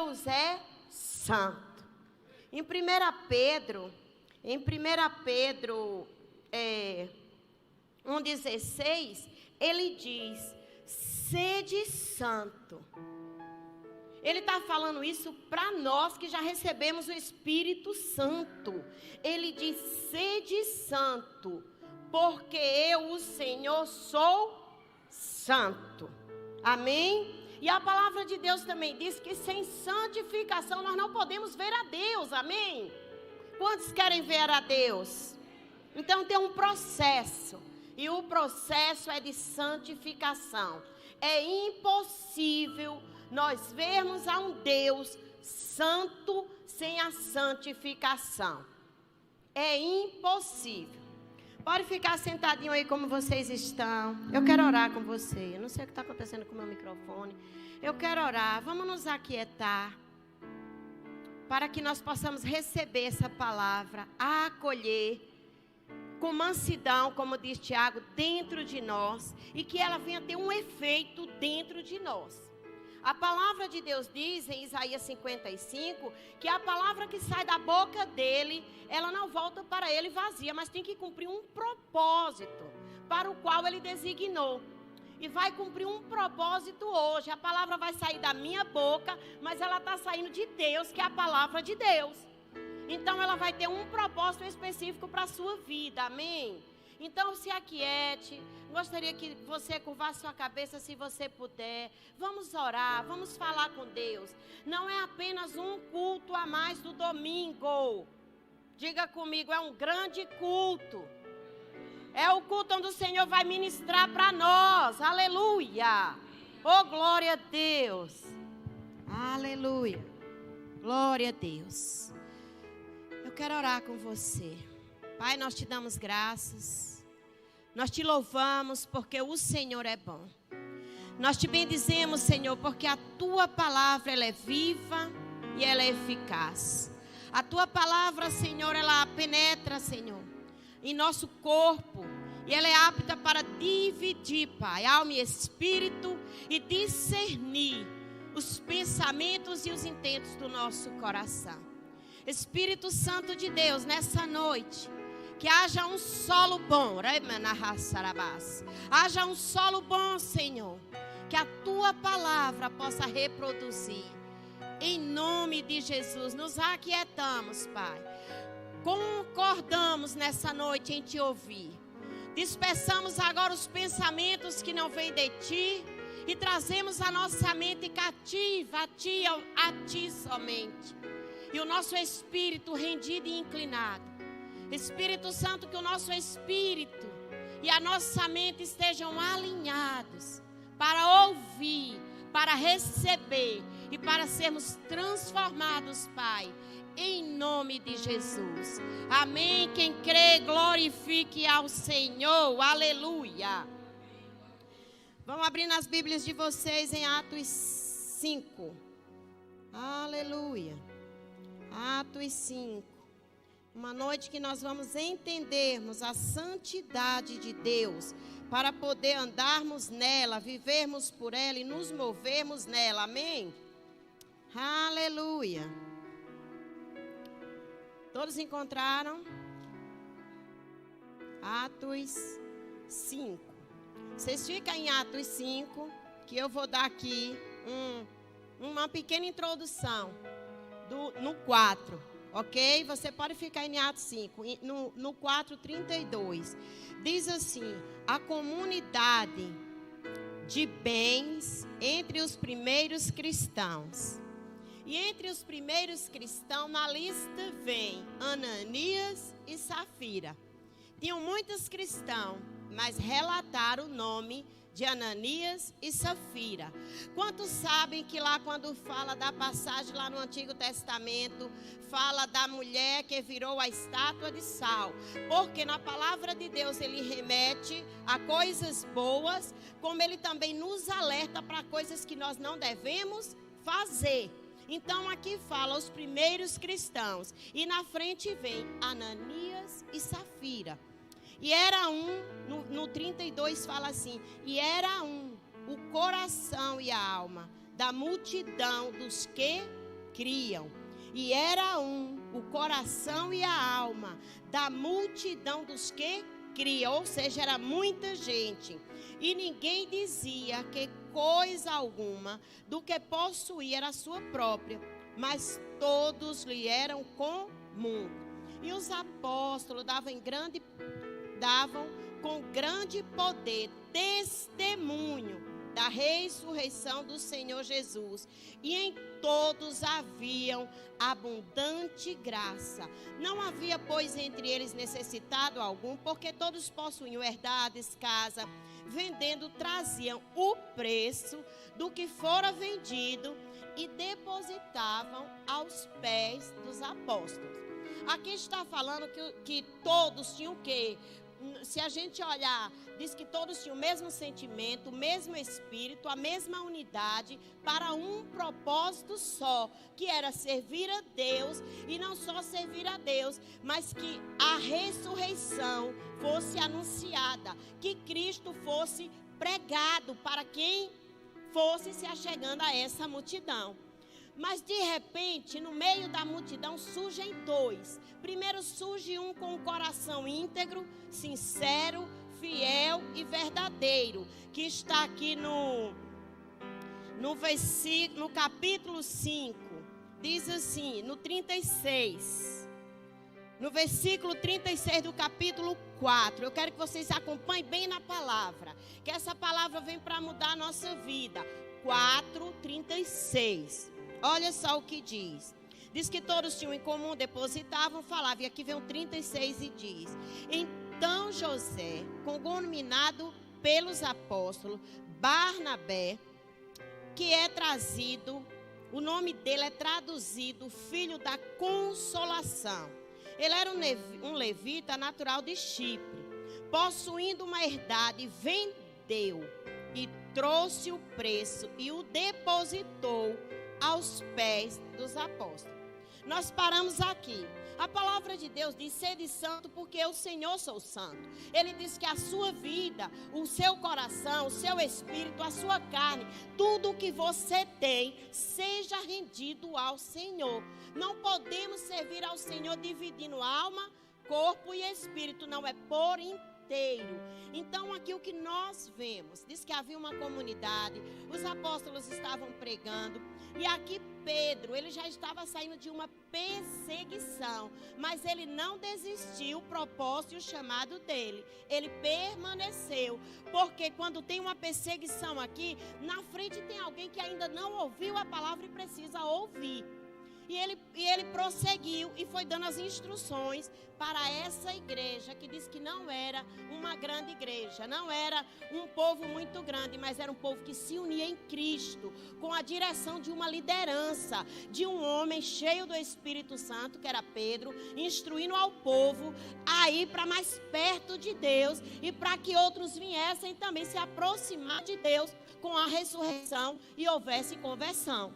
Deus é santo. Em 1 Pedro 1,16, ele diz: sede santo. Ele está falando isso para nós que já recebemos o Espírito Santo. Ele diz: sede santo, porque eu, o Senhor, sou santo. Amém? E a palavra de Deus também diz que sem santificação nós não podemos ver a Deus. Amém? Quantos querem ver a Deus? Então tem um processo. E o processo é de santificação. É impossível nós vermos a um Deus santo sem a santificação. É impossível. Pode ficar sentadinho aí como vocês estão. Eu quero orar com você. Eu não sei o que está acontecendo com o meu microfone. Eu quero orar. Vamos nos aquietar, para que nós possamos receber essa palavra, acolher com mansidão, como diz Tiago, dentro de nós, e que ela venha ter um efeito dentro de nós. A palavra de Deus diz em Isaías 55, que a palavra que sai da boca dele, ela não volta para ele vazia, mas tem que cumprir um propósito para o qual ele designou. E vai cumprir um propósito hoje. A palavra vai sair da minha boca, mas ela está saindo de Deus, que é a palavra de Deus. Então ela vai ter um propósito específico para a sua vida, amém? Então se aquiete, gostaria que você curvasse sua cabeça se você puder. Vamos orar, vamos falar com Deus. Não é apenas um culto a mais do domingo. Diga comigo, é um grande culto. É o culto onde o Senhor vai ministrar para nós, aleluia. Oh, glória a Deus, aleluia, glória a Deus. Eu quero orar com você. Pai, nós te damos graças. Nós te louvamos porque o Senhor é bom. Nós te bendizemos, Senhor, porque a tua palavra ela é viva e ela é eficaz. A tua palavra, Senhor, ela penetra, Senhor, em nosso corpo. E ela é apta para dividir, Pai, alma e espírito, e discernir os pensamentos e os intentos do nosso coração. Espírito Santo de Deus, nessa noite, que haja um solo bom, haja um solo bom, Senhor, que a tua palavra possa reproduzir. Em nome de Jesus, nos aquietamos, Pai. Concordamos nessa noite em te ouvir. Dispersamos agora os pensamentos que não vêm de ti e trazemos a nossa mente cativa a ti somente. E o nosso espírito rendido e inclinado. Espírito Santo, que o nosso espírito e a nossa mente estejam alinhados para ouvir, para receber e para sermos transformados, Pai, em nome de Jesus. Amém. Quem crê, glorifique ao Senhor. Aleluia. Vamos abrir nas Bíblias de vocês em Atos 5. Aleluia. Atos 5. Uma noite que nós vamos entendermos a santidade de Deus, para poder andarmos nela, vivermos por ela e nos movermos nela. Amém? Aleluia. Todos encontraram? Atos 5. Vocês ficam em Atos 5, que eu vou dar aqui uma pequena introdução no 4, ok? Você pode ficar em Atos 5, no 4:32. Diz assim: a comunidade de bens entre os primeiros cristãos. E entre os primeiros cristãos, na lista vem Ananias e Safira. Tinham muitos cristãos, mas relataram o nome de Ananias e Safira. Quantos sabem que lá quando fala da passagem lá no Antigo Testamento, fala da mulher que virou a estátua de sal? Porque na palavra de Deus ele remete a coisas boas, como ele também nos alerta para coisas que nós não devemos fazer. Então aqui fala os primeiros cristãos. E na frente vem Ananias e Safira. E era no 32 fala assim: e era o coração e a alma da multidão dos que criam. E era o coração e a alma da multidão dos que criam, ou seja, era muita gente. E ninguém dizia que coisa alguma do que possuía era sua própria, mas todos lhe eram comum. E os apóstolos davam com grande poder testemunho da ressurreição do Senhor Jesus, e em todos haviam abundante graça. Não havia, pois, entre eles necessitado algum, porque todos possuíam herdades, casa, vendendo, traziam o preço do que fora vendido e depositavam aos pés dos apóstolos. Aqui está falando que todos tinham o quê? Se a gente olhar, diz que todos tinham o mesmo sentimento, o mesmo espírito, a mesma unidade, para um propósito só, que era servir a Deus, e não só servir a Deus, mas que a ressurreição fosse anunciada, que Cristo fosse pregado para quem fosse se achegando a essa multidão. Mas de repente, no meio da multidão, surgem dois. Primeiro surge um com o coração íntegro, sincero, fiel e verdadeiro, que está aqui no capítulo 5, diz assim, no 36. No versículo 36 do capítulo 4, eu quero que vocês acompanhem bem na palavra, que essa palavra vem para mudar a nossa vida. 4:36. Olha só o que diz. Diz que todos tinham em comum, depositavam, falavam. E aqui vem o 36 e diz: então José, cognominado pelos apóstolos, Barnabé, que é trazido, o nome dele é traduzido filho da consolação. Ele era um levita natural de Chipre, possuindo uma herdade, vendeu e trouxe o preço e o depositou aos pés dos apóstolos. Nós paramos aqui. A palavra de Deus diz: sede santo, porque eu, Senhor, sou santo. Ele diz que a sua vida, o seu coração, o seu espírito, a sua carne, tudo o que você tem, seja rendido ao Senhor. Não podemos servir ao Senhor dividindo alma, corpo e espírito. Não é por inteiro. Então aqui o que nós vemos, diz que havia uma comunidade, os apóstolos estavam pregando, e aqui Pedro, ele já estava saindo de uma perseguição, mas ele não desistiu o propósito e o chamado dele, ele permaneceu, porque quando tem uma perseguição aqui, na frente tem alguém que ainda não ouviu a palavra e precisa ouvir. E ele prosseguiu e foi dando as instruções para essa igreja, que diz que não era uma grande igreja, não era um povo muito grande, mas era um povo que se unia em Cristo, com a direção de uma liderança, de um homem cheio do Espírito Santo, que era Pedro, instruindo ao povo a ir para mais perto de Deus e para que outros viessem também se aproximar de Deus com a ressurreição e houvesse conversão.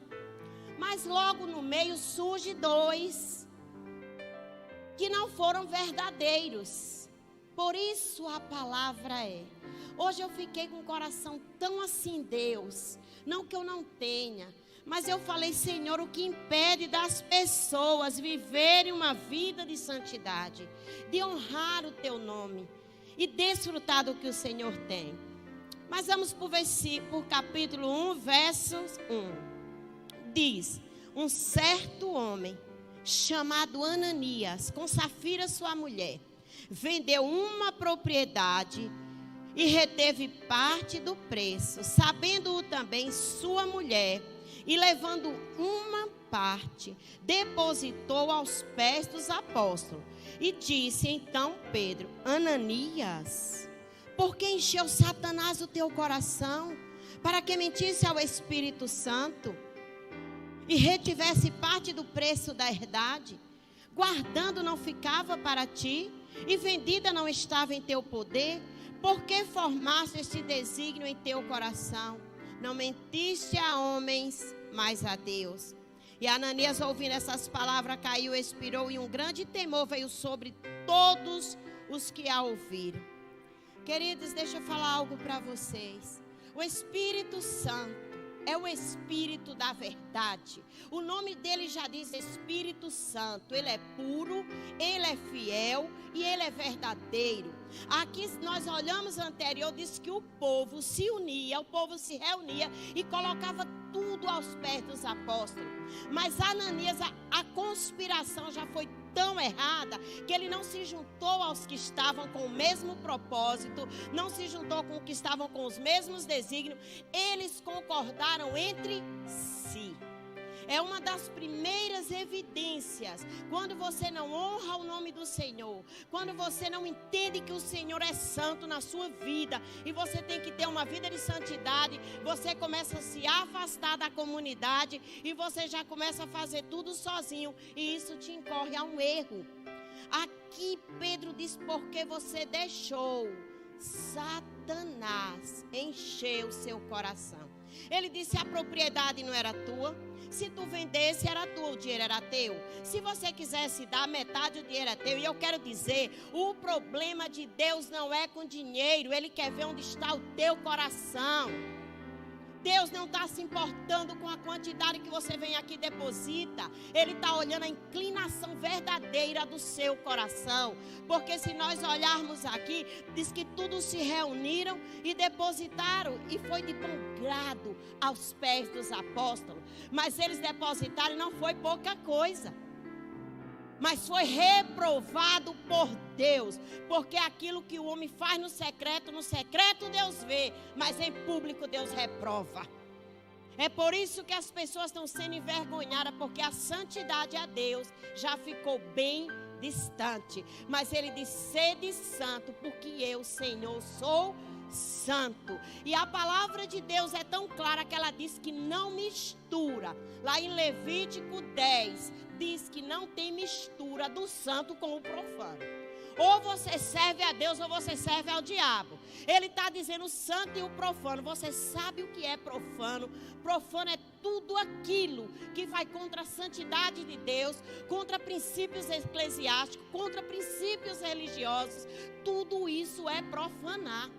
Mas logo no meio surge dois que não foram verdadeiros. Por isso a palavra é. Hoje eu fiquei com o coração tão assim, Deus. Não que eu não tenha, mas eu falei: Senhor, o que impede das pessoas viverem uma vida de santidade, de honrar o teu nome e desfrutar do que o Senhor tem. Mas vamos para o versículo, capítulo 1, versos 1. Diz: um certo homem chamado Ananias, com Safira sua mulher, vendeu uma propriedade e reteve parte do preço, sabendo-o também sua mulher, e levando uma parte, depositou aos pés dos apóstolos. E disse então Pedro: Ananias, por que encheu Satanás o teu coração, para que mentisse ao Espírito Santo e retivesse parte do preço da herdade? Guardando não ficava para ti, e vendida não estava em teu poder? Por que formaste este desígnio em teu coração? Não mentiste a homens, mas a Deus. E Ananias, ouvindo essas palavras, caiu, expirou, e um grande temor veio sobre todos os que a ouviram. Queridos, deixa eu falar algo para vocês. O Espírito Santo, é o Espírito da verdade. O nome dele já diz Espírito Santo. Ele é puro, ele é fiel e ele é verdadeiro. Aqui nós olhamos anterior, diz que o povo se unia, o povo se reunia e colocava tudo aos pés dos apóstolos. Mas Ananias, a conspiração já foi tão errada que ele não se juntou aos que estavam com o mesmo propósito, não se juntou com os que estavam com os mesmos desígnios. Eles concordaram entre si. É uma das primeiras evidências. Quando você não honra o nome do Senhor, quando você não entende que o Senhor é santo na sua vida e você tem que ter uma vida de santidade, você começa a se afastar da comunidade e você já começa a fazer tudo sozinho, e isso te incorre a um erro. Aqui Pedro diz: porque você deixou Satanás encher o seu coração. Ele disse: a propriedade não era tua. Se tu vendesse, era tua, o dinheiro era teu. Se você quisesse dar metade, o dinheiro é teu. E eu quero dizer, o problema de Deus não é com dinheiro. Ele quer ver onde está o teu coração. Deus não está se importando com a quantidade que você vem aqui e deposita. Ele está olhando a inclinação verdadeira do seu coração. Porque se nós olharmos aqui, diz que todos se reuniram e depositaram. E foi de bom grado aos pés dos apóstolos. Mas eles depositaram e não foi pouca coisa. Mas foi reprovado por Deus. Porque aquilo que o homem faz no secreto Deus vê. Mas em público Deus reprova. É por isso que as pessoas estão sendo envergonhadas. Porque a santidade a Deus já ficou bem distante. Mas ele diz: sede santo, porque eu, Senhor, sou santo. E a palavra de Deus é tão clara que ela diz que não mistura. Lá em Levítico 10 diz que não tem mistura do santo com o profano. Ou você serve a Deus ou você serve ao diabo. Ele está dizendo o santo e o profano. Você sabe o que é profano? Profano é tudo aquilo que vai contra a santidade de Deus, contra princípios eclesiásticos, contra princípios religiosos. Tudo isso é profanar.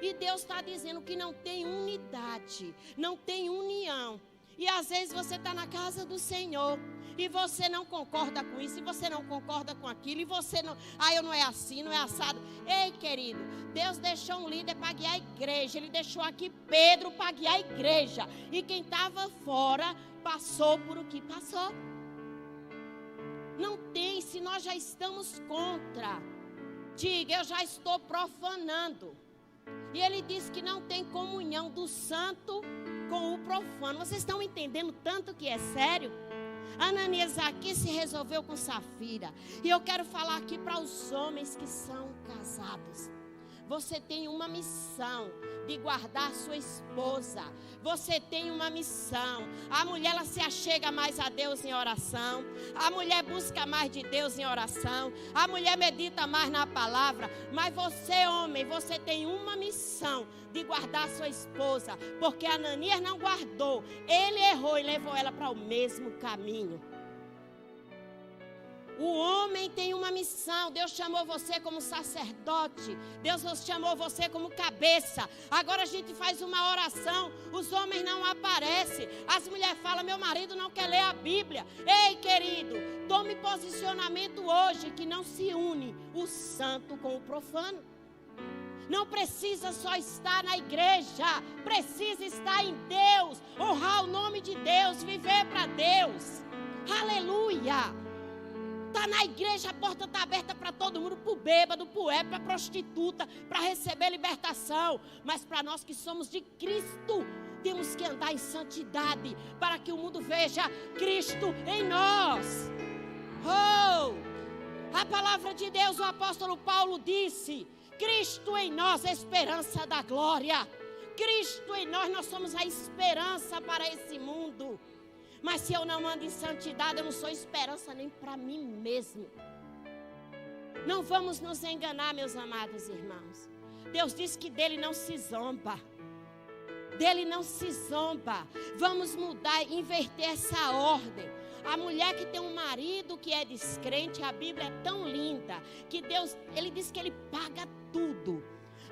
E Deus está dizendo que não tem unidade, não tem união. E às vezes você está na casa do Senhor e você não concorda com isso, e você não concorda com aquilo, e você não, eu não é assim, não é assado. Ei, querido, Deus deixou um líder para guiar a igreja. Ele deixou aqui Pedro para guiar a igreja. E quem estava fora passou por o que passou. Não tem, se nós já estamos contra, diga: eu já estou profanando. E ele diz que não tem comunhão do santo com o profano. Vocês estão entendendo tanto que é sério? Ananias aqui se resolveu com Safira. E eu quero falar aqui para os homens que são casados. Você tem uma missão de guardar sua esposa. Você tem uma missão. A mulher, ela se achega mais a Deus em oração. A mulher busca mais de Deus em oração. A mulher medita mais na palavra. Mas você, homem, você tem uma missão de guardar sua esposa. Porque Ananias não guardou. Ele errou e levou ela para o mesmo caminho. O homem tem uma missão. Deus chamou você como sacerdote. Deus chamou você como cabeça. Agora a gente faz uma oração, os homens não aparecem. As mulheres falam: meu marido não quer ler a Bíblia. Ei, querido, tome posicionamento hoje, que não se une o santo com o profano. Não precisa só estar na igreja, precisa estar em Deus, honrar o nome de Deus, viver para Deus. Aleluia! Está na igreja, a porta está aberta para todo mundo, para o bêbado, para o ébrio, para a prostituta, para receber libertação. Mas para nós que somos de Cristo, temos que andar em santidade, para que o mundo veja Cristo em nós. Oh! A palavra de Deus, o apóstolo Paulo disse: Cristo em nós, a esperança da glória. Cristo em nós, nós somos a esperança para esse mundo. Mas se eu não ando em santidade, eu não sou esperança nem para mim mesmo. Não vamos nos enganar, meus amados irmãos. Deus diz que dele não se zomba. Dele não se zomba. Vamos mudar, inverter essa ordem. A mulher que tem um marido que é descrente, a Bíblia é tão linda que Deus, ele diz que ele paga tudo.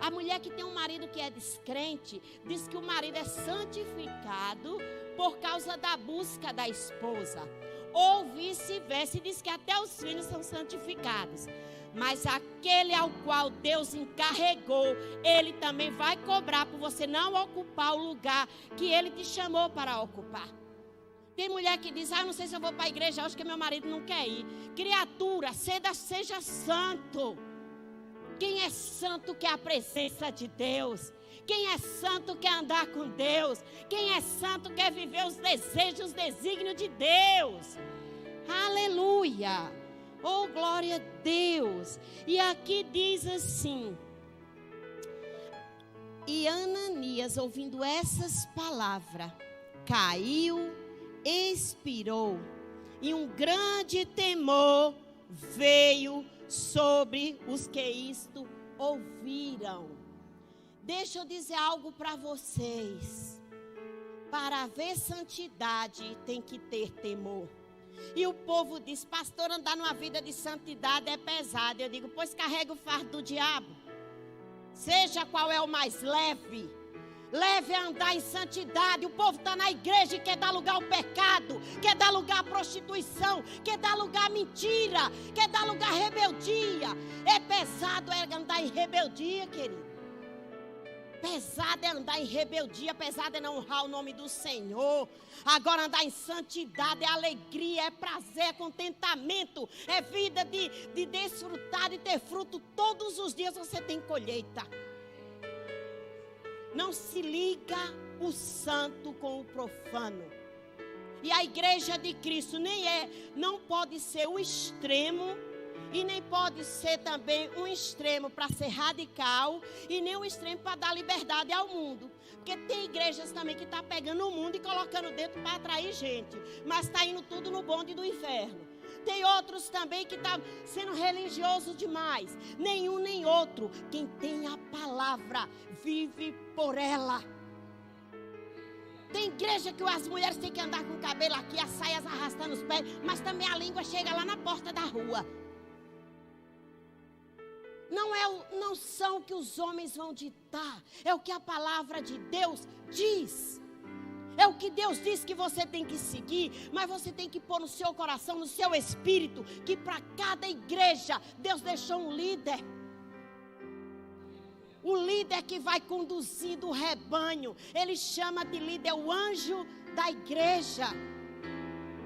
A mulher que tem um marido que é descrente, diz que o marido é santificado por causa da busca da esposa. Ou vice-versa, e diz que até os filhos são santificados. Mas aquele ao qual Deus encarregou, Ele também vai cobrar por você não ocupar o lugar que Ele te chamou para ocupar. Tem mulher que diz, não sei se eu vou para a igreja hoje, que meu marido não quer ir. Criatura, seja santo. Quem é santo quer a presença de Deus. Quem é santo quer andar com Deus. Quem é santo quer viver os desejos, os desígnios de Deus. Aleluia. Oh, glória a Deus. E aqui diz assim. E Ananias, ouvindo essas palavras, caiu, expirou. E um grande temor veio sobre os que isto ouviram. Deixa eu dizer algo para vocês. Para haver santidade tem que ter temor. E o povo diz, pastor, andar numa vida de santidade é pesado. Eu digo, pois carrega o fardo do diabo. Seja qual é o mais leve. Leve a andar em santidade. O povo está na igreja e quer dar lugar ao pecado, quer dar lugar à prostituição, quer dar lugar à mentira, quer dar lugar à rebeldia. É pesado andar em rebeldia, querido. Pesado é andar em rebeldia, pesado é não honrar o nome do Senhor. Agora andar em santidade é alegria, é prazer, é contentamento, é vida de desfrutar e ter fruto. Todos os dias você tem colheita. Não se liga o santo com o profano. E a igreja de Cristo não pode ser o extremo. E nem pode ser também um extremo para ser radical. E nem um extremo para dar liberdade ao mundo. Porque tem igrejas também que estão pegando o mundo e colocando dentro para atrair gente. Mas está indo tudo no bonde do inferno. Tem outros também que estão sendo religiosos demais. Nenhum nem outro. Quem tem a palavra vive por ela. Tem igreja que as mulheres têm que andar com o cabelo aqui, as saias arrastando os pés. Mas também a língua chega lá na porta da rua. Não são o que os homens vão ditar. É o que a palavra de Deus diz. É o que Deus diz que você tem que seguir. Mas você tem que pôr no seu coração, no seu espírito, que para cada igreja Deus deixou um líder. O líder que vai conduzindo o rebanho. Ele chama de líder o anjo da igreja.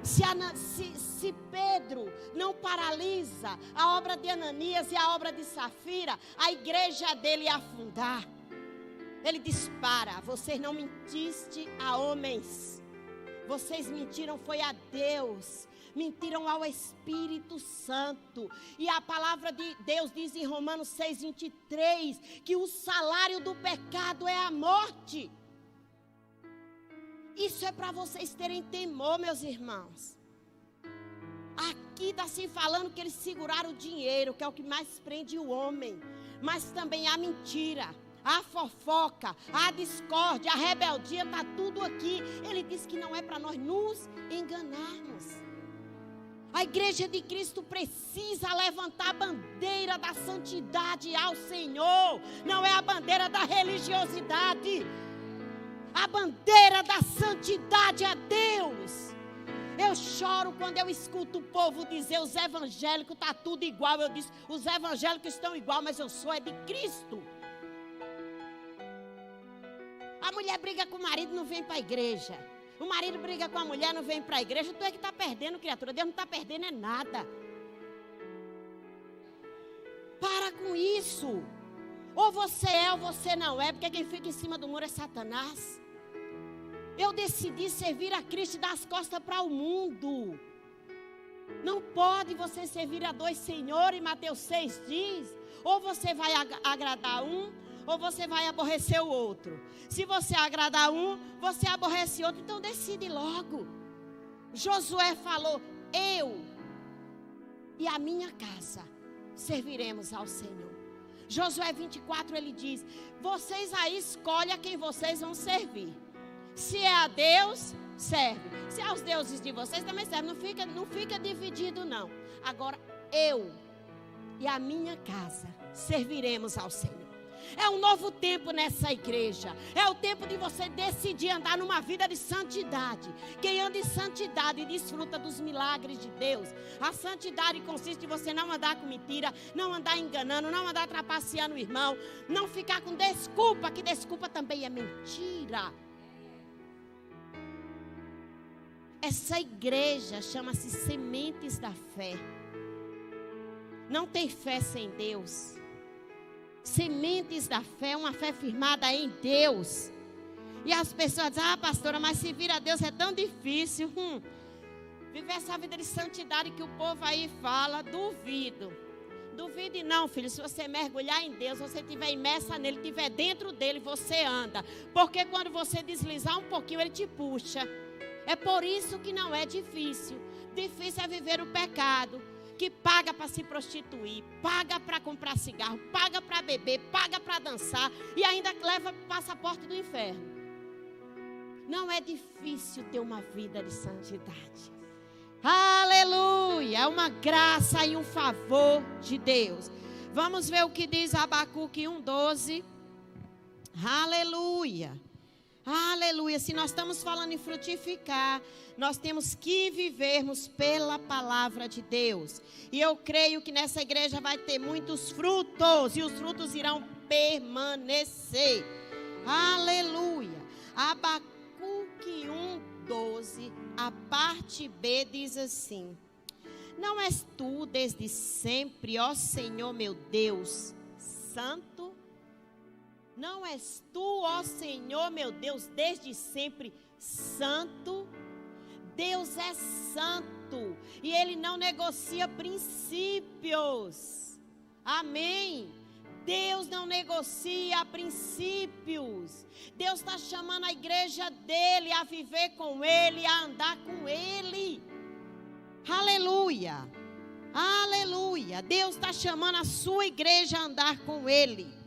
Se Pedro não paralisa a obra de Ananias e a obra de Safira, a igreja dele ia afundar. Ele dispara, vocês não mentiste a homens, vocês mentiram foi a Deus, mentiram ao Espírito Santo. E a palavra de Deus diz em Romanos 6:23, que o salário do pecado é a morte. Isso é para vocês terem temor, meus irmãos. Aqui está se falando que eles seguraram o dinheiro, que é o que mais prende o homem. Mas também a mentira, a fofoca, a discórdia, a rebeldia, está tudo aqui. Ele diz que não é para nós nos enganarmos. A igreja de Cristo precisa levantar a bandeira da santidade ao Senhor. Não é a bandeira da religiosidade. A bandeira da santidade a Deus. Eu choro quando eu escuto o povo dizer, os evangélicos está tudo igual. Eu disse, os evangélicos estão igual, mas eu sou de Cristo. A mulher briga com o marido, não vem para a igreja. O marido briga com a mulher, não vem para a igreja. Tu é que está perdendo, criatura. Deus não está perdendo é nada. Para com isso. Ou você é ou você não é, porque quem fica em cima do muro é Satanás. Eu decidi servir a Cristo e dar as costas para o mundo. Não pode você servir a dois senhores, Mateus 6 diz. Ou você vai agradar um, ou você vai aborrecer o outro. Se você agradar um, você aborrece outro. Então decide logo. Josué falou, eu e a minha casa serviremos ao Senhor. Josué 24, ele diz, vocês aí escolhem a quem vocês vão servir. Se é a Deus, serve. Se é aos deuses de vocês, também serve. Não fica dividido, não. Agora, eu e a minha casa serviremos ao Senhor. É um novo tempo nessa igreja. É o tempo de você decidir andar numa vida de santidade. Quem anda em santidade desfruta dos milagres de Deus. A santidade consiste em você não andar com mentira, não andar enganando, não andar trapaceando o irmão, não ficar com desculpa, que desculpa também é mentira. Essa igreja chama-se Sementes da Fé. Não tem fé sem Deus. Sementes da Fé é uma fé firmada em Deus. E as pessoas dizem, pastora, mas se vir a Deus é tão difícil. Viver essa vida de santidade que o povo aí fala, duvido. Duvide não, filho, se você mergulhar em Deus, você estiver imersa nele, estiver dentro dele, você anda. Porque quando você deslizar um pouquinho, ele te puxa. É por isso que não é difícil. Difícil é viver o pecado, que paga para se prostituir, paga para comprar cigarro, paga para beber, paga para dançar e ainda leva passaporte do inferno. Não é difícil ter uma vida de santidade. Aleluia! É uma graça e um favor de Deus. Vamos ver o que diz Abacuque 1:12. Aleluia! Aleluia, se nós estamos falando em frutificar, nós temos que vivermos pela palavra de Deus. E eu creio que nessa igreja vai ter muitos frutos, e os frutos irão permanecer. Aleluia. Abacuque 1:12, a parte B diz assim: não és tu desde sempre, ó Senhor meu Deus, santo? Não és tu, ó Senhor, meu Deus, desde sempre santo? Deus é santo e Ele não negocia princípios. Amém? Deus não negocia princípios. Deus está chamando a igreja dEle a viver com Ele, a andar com Ele. Aleluia! Aleluia! Deus está chamando a sua igreja a andar com Ele.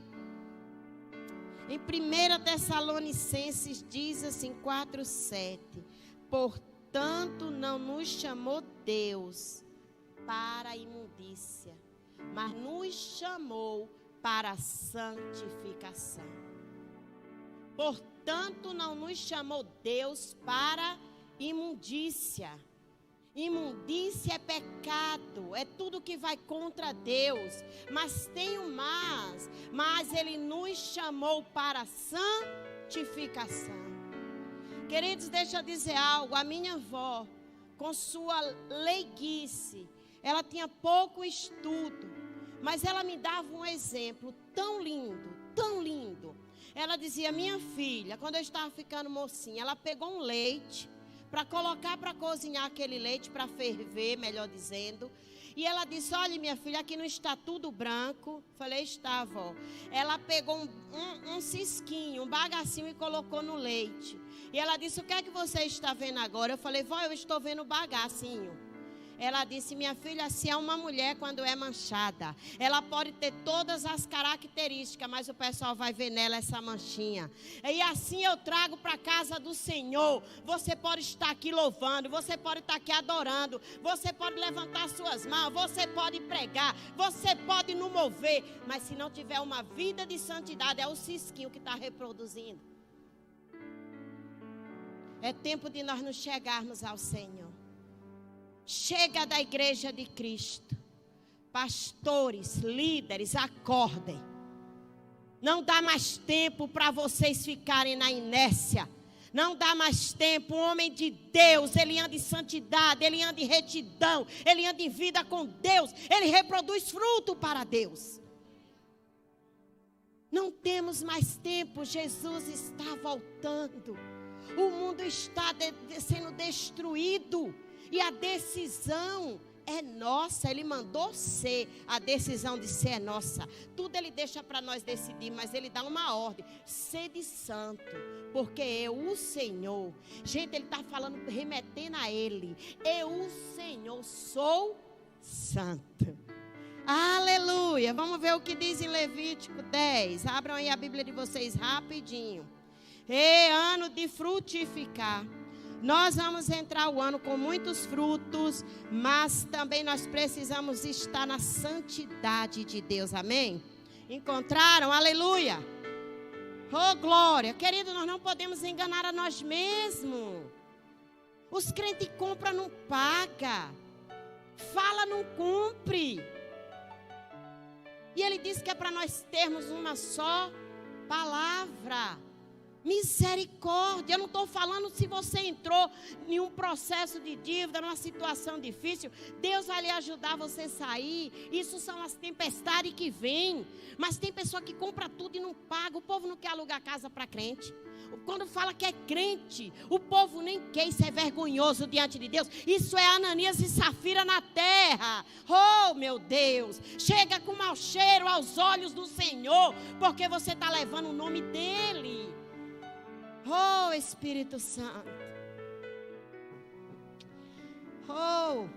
Em 1 Tessalonicenses diz assim, 4:7. Portanto, não nos chamou Deus para a imundícia, mas nos chamou para a santificação. Portanto, não nos chamou Deus para imundícia. Imundícia é pecado, é tudo que vai contra Deus. Mas tem um mas Ele nos chamou para a santificação. Queridos, deixa eu dizer algo. A minha avó, com sua leiguice, ela tinha pouco estudo, mas ela me dava um exemplo tão lindo, tão lindo. Ela dizia, minha filha, quando eu estava ficando mocinha, ela pegou um leite para colocar para cozinhar aquele leite, para ferver, melhor dizendo. E ela disse, olha minha filha, aqui não está tudo branco. Falei, está, avó. Ela pegou um cisquinho, um bagacinho e colocou no leite. E ela disse, o que é que você está vendo agora? Eu falei, vó, eu estou vendo o bagacinho. Ela disse, minha filha, se é uma mulher quando é manchada, ela pode ter todas as características, mas o pessoal vai ver nela essa manchinha. E assim eu trago para a casa do Senhor. Você pode estar aqui louvando, você pode estar aqui adorando, você pode levantar suas mãos, você pode pregar, você pode não mover, mas se não tiver uma vida de santidade, é o cisquinho que está reproduzindo. É tempo de nós nos chegarmos ao Senhor. Chega da igreja de Cristo. Pastores, líderes, acordem. Não dá mais tempo para vocês ficarem na inércia. Não dá mais tempo. Um homem de Deus, ele anda em santidade, ele anda em retidão, ele anda em vida com Deus, ele reproduz fruto para Deus. Não temos mais tempo. Jesus está voltando. O mundo está sendo destruído. E a decisão é nossa. Ele mandou ser. A decisão de ser é nossa. Tudo Ele deixa para nós decidir, mas Ele dá uma ordem. Sede santo, porque eu, o Senhor. Gente, Ele está falando, remetendo a Ele. Eu, o Senhor, sou santo. Aleluia. Vamos ver o que diz em Levítico 10. Abram aí a Bíblia de vocês rapidinho. É ano de frutificar. Nós vamos entrar o ano com muitos frutos, mas também nós precisamos estar na santidade de Deus, amém? Encontraram? Aleluia. Oh, glória. Querido, nós não podemos enganar a nós mesmos. Os crentes compram, não paga. Fala, não cumpre. E ele diz que é para nós termos uma só palavra. Misericórdia. Eu não estou falando se você entrou em um processo de dívida, numa situação difícil. Deus vai lhe ajudar você a sair. Isso são as tempestades que vêm. Mas tem pessoa que compra tudo e não paga. O povo não quer alugar casa para crente. Quando fala que é crente, o povo nem quer. Isso é vergonhoso diante de Deus. Isso é Ananias e Safira na terra. Oh, meu Deus. Chega com mau cheiro aos olhos do Senhor, porque você está levando o nome dele. Oh, Espírito Santo. Oh.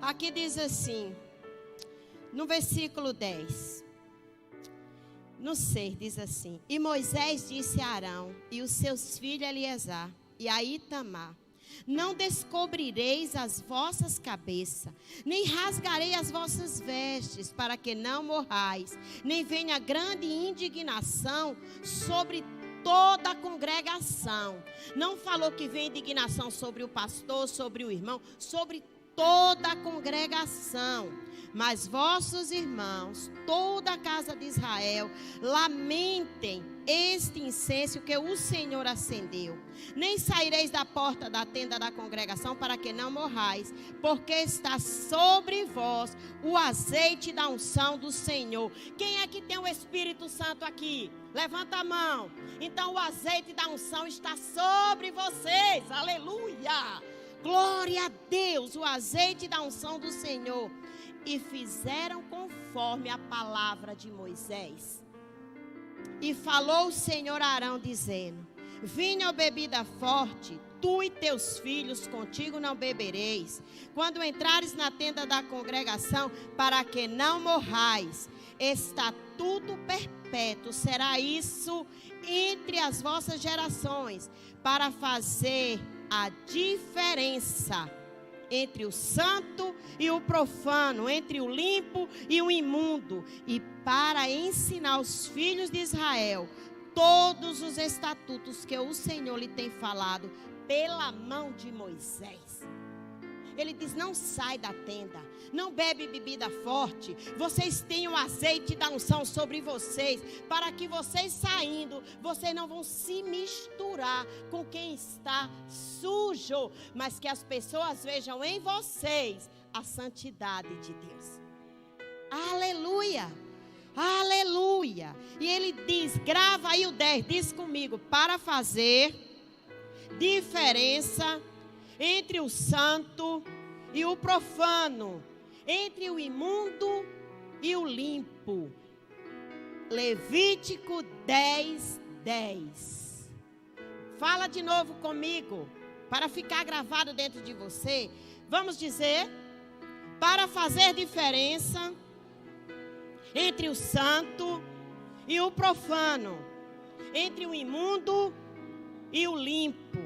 Aqui diz assim, no versículo 10. No 6 diz assim: E Moisés disse a Arão e os seus filhos Eleazar e a Itamar: Não descobrireis as vossas cabeças, nem rasgarei as vossas vestes, para que não morrais, nem venha grande indignação sobre toda a congregação. Não falou que vem indignação sobre o pastor, sobre o irmão, sobre toda a congregação. Mas vossos irmãos, toda a casa de Israel, lamentem este incenso que o Senhor acendeu. Nem saireis da porta da tenda da congregação para que não morrais, porque está sobre vós o azeite da unção do Senhor. Quem é que tem o Espírito Santo aqui? Levanta a mão. Então o azeite da unção está sobre vocês. Aleluia! Glória a Deus, o azeite da unção do Senhor. E fizeram conforme a palavra de Moisés. E falou o Senhor a Arão, dizendo: Vinho ou bebida forte, tu e teus filhos contigo não bebereis, quando entrares na tenda da congregação, para que não morrais. Estatuto perpétuo será isso entre as vossas gerações, para fazer a diferença entre o santo e o profano, entre o limpo e o imundo, e para ensinar os filhos de Israel todos os estatutos que o Senhor lhe tem falado pela mão de Moisés. Ele diz: não sai da tenda, não bebe bebida forte, vocês têm o azeite da unção sobre vocês, para que vocês saindo, vocês não vão se misturar com quem está sujo, mas que as pessoas vejam em vocês a santidade de Deus. Aleluia, aleluia. E ele diz, grava aí o 10, diz comigo: para fazer diferença entre o santo e o profano, entre o imundo e o limpo. Levítico 10, 10. Fala de novo comigo, para ficar gravado dentro de você. Vamos dizer: para fazer diferença entre o santo e o profano, entre o imundo e o limpo.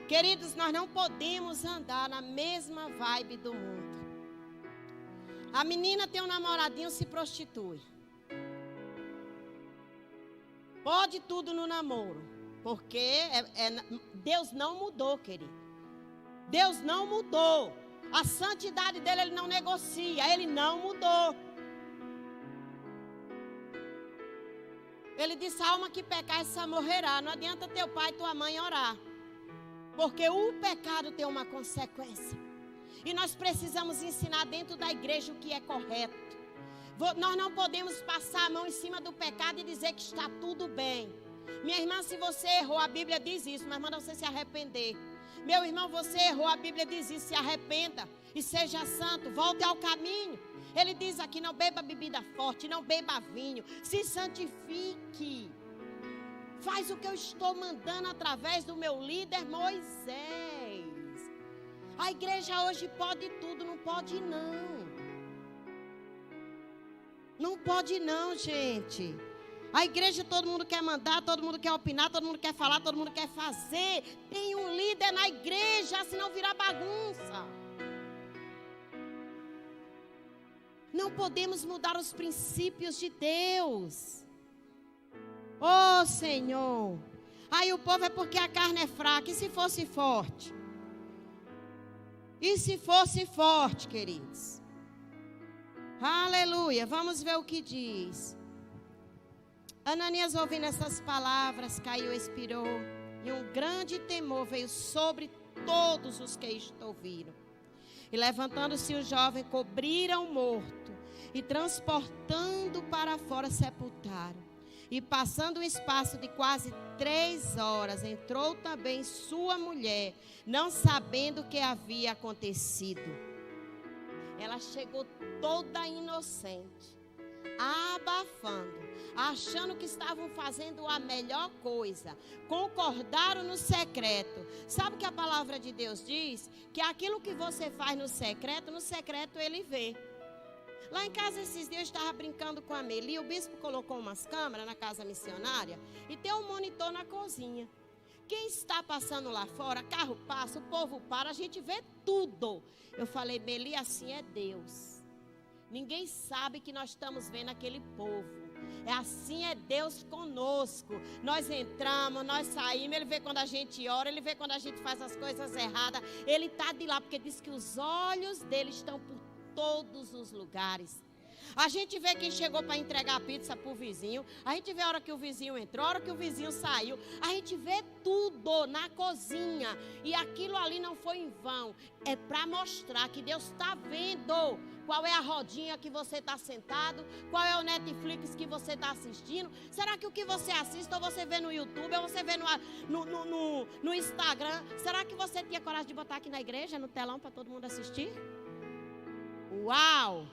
Queridos, nós não podemos andar na mesma vibe do mundo. A menina tem um namoradinho, se prostitui. Pode tudo no namoro, porque Deus não mudou, querido. Deus não mudou. A santidade dele, ele não negocia, ele não mudou. Ele disse: a alma que pecar, essa morrerá. Não adianta teu pai e tua mãe orar, porque o pecado tem uma consequência. E nós precisamos ensinar dentro da igreja o que é correto. Nós não podemos passar a mão em cima do pecado e dizer que está tudo bem. Minha irmã, se você errou, a Bíblia diz isso, mas manda você se arrepender. Meu irmão, você errou, a Bíblia diz isso: se arrependa e seja santo, volte ao caminho. Ele diz aqui: não beba bebida forte, não beba vinho, se santifique. Faz o que eu estou mandando através do meu líder Moisés. A igreja hoje pode tudo, não pode não. Não pode não, gente. A igreja todo mundo quer mandar, todo mundo quer opinar, todo mundo quer falar, todo mundo quer fazer. Tem um líder na igreja, senão virar bagunça. Não não podemos mudar os princípios de Deus. Oh, Senhor. Aí o povo é porque a carne é fraca. E se fosse forte? E se fosse forte, queridos? Aleluia. Vamos ver o que diz. Ananias, ouvindo essas palavras, caiu, expirou. E um grande temor veio sobre todos os que isto ouviram. E levantando-se o jovem, cobriram o morto. E transportando para fora, sepultaram. E passando um espaço de quase 3 horas, entrou também sua mulher, não sabendo o que havia acontecido. Ela chegou toda inocente, abafando, achando que estavam fazendo a melhor coisa. Concordaram no secreto. Sabe o que a palavra de Deus diz? Que aquilo que você faz no secreto ele vê. Lá em casa, esses dias, eu estava brincando com a Meli. O bispo colocou umas câmeras na casa missionária e tem um monitor na cozinha. Quem está passando lá fora, carro passa, o povo para, a gente vê tudo. Eu falei, Meli, assim é Deus. Ninguém sabe que nós estamos vendo aquele povo. Assim é Deus conosco. Nós entramos, nós saímos. Ele vê quando a gente ora, ele vê quando a gente faz as coisas erradas. Ele está de lá, porque diz que os olhos dele estão por todos os lugares. A gente vê quem chegou para entregar a pizza para o vizinho. A gente vê a hora que o vizinho entrou, a hora que o vizinho saiu. A gente vê tudo na cozinha. E aquilo ali não foi em vão. É para mostrar que Deus está vendo qual é a rodinha que você está sentado, qual é o Netflix que você está assistindo. Será que o que você assiste ou você vê no YouTube, ou você vê no Instagram, será que você tinha coragem de botar aqui na igreja, no telão, para todo mundo assistir? Uau!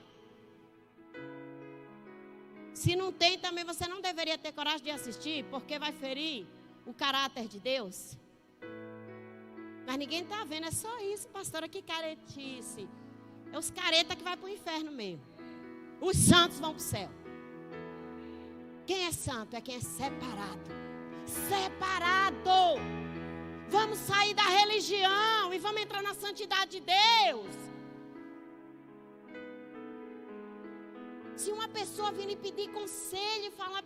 Se não tem, também você não deveria ter coragem de assistir, porque vai ferir o caráter de Deus. Mas ninguém está vendo, é só isso, pastora, que caretice. É os caretas que vai para o inferno mesmo. Os santos vão para o céu. Quem é santo é quem é separado. Separado! Vamos sair da religião e vamos entrar na santidade de Deus. Se uma pessoa vir lhe pedir conselho e falar,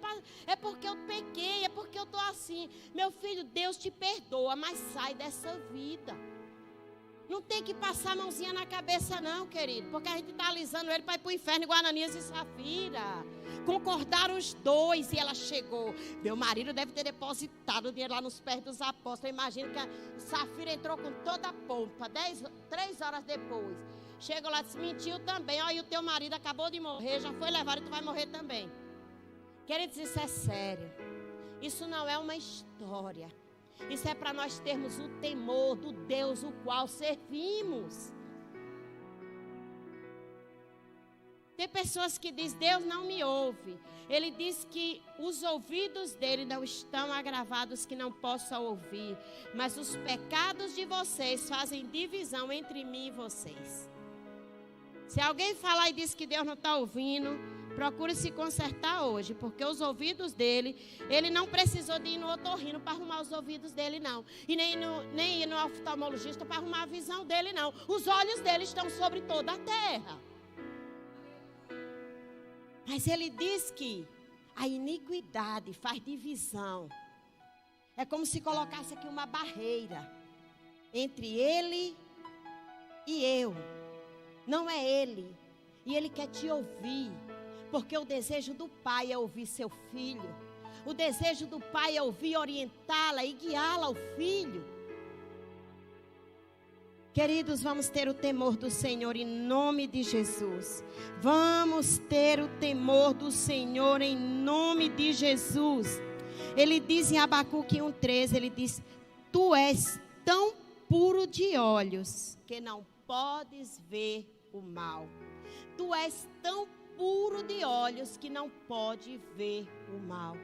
é porque eu pequei, é porque eu estou assim. Meu filho, Deus te perdoa, mas sai dessa vida. Não tem que passar a mãozinha na cabeça não, querido. Porque a gente está alisando ele para ir para o inferno, igual Ananias e Safira. Concordaram os dois e ela chegou. Meu marido deve ter depositado o dinheiro lá nos pés dos apóstolos. Imagina que a Safira entrou com toda a pompa, 3 horas depois. Chegou lá e disse, mentiu também. Olha, o teu marido acabou de morrer, já foi levado e tu vai morrer também. Queridos, isso é sério. Isso não é uma história. Isso é para nós termos o temor do Deus o qual servimos. Tem pessoas que dizem, Deus não me ouve. Ele diz que os ouvidos dele não estão agravados que não possam ouvir. Mas os pecados de vocês fazem divisão entre mim e vocês. Se alguém falar e diz que Deus não está ouvindo, procure se consertar hoje, porque os ouvidos dele, ele não precisou de ir no otorrino para arrumar os ouvidos dele, não. E nem ir no oftalmologista para arrumar a visão dele, não. Os olhos dele estão sobre toda a terra. Mas ele diz que a iniquidade faz divisão. É como se colocasse aqui uma barreira entre ele e eu. Não é ele. E ele quer te ouvir. Porque o desejo do pai é ouvir seu filho. O desejo do pai é ouvir, orientá-la e guiá-la ao filho. Queridos, vamos ter o temor do Senhor em nome de Jesus. Vamos ter o temor do Senhor em nome de Jesus. Ele diz em Abacuque 1:13, ele diz, tu és tão puro de olhos que não podes ver o mal. Tu és tão puro de olhos que não pode ver o mal.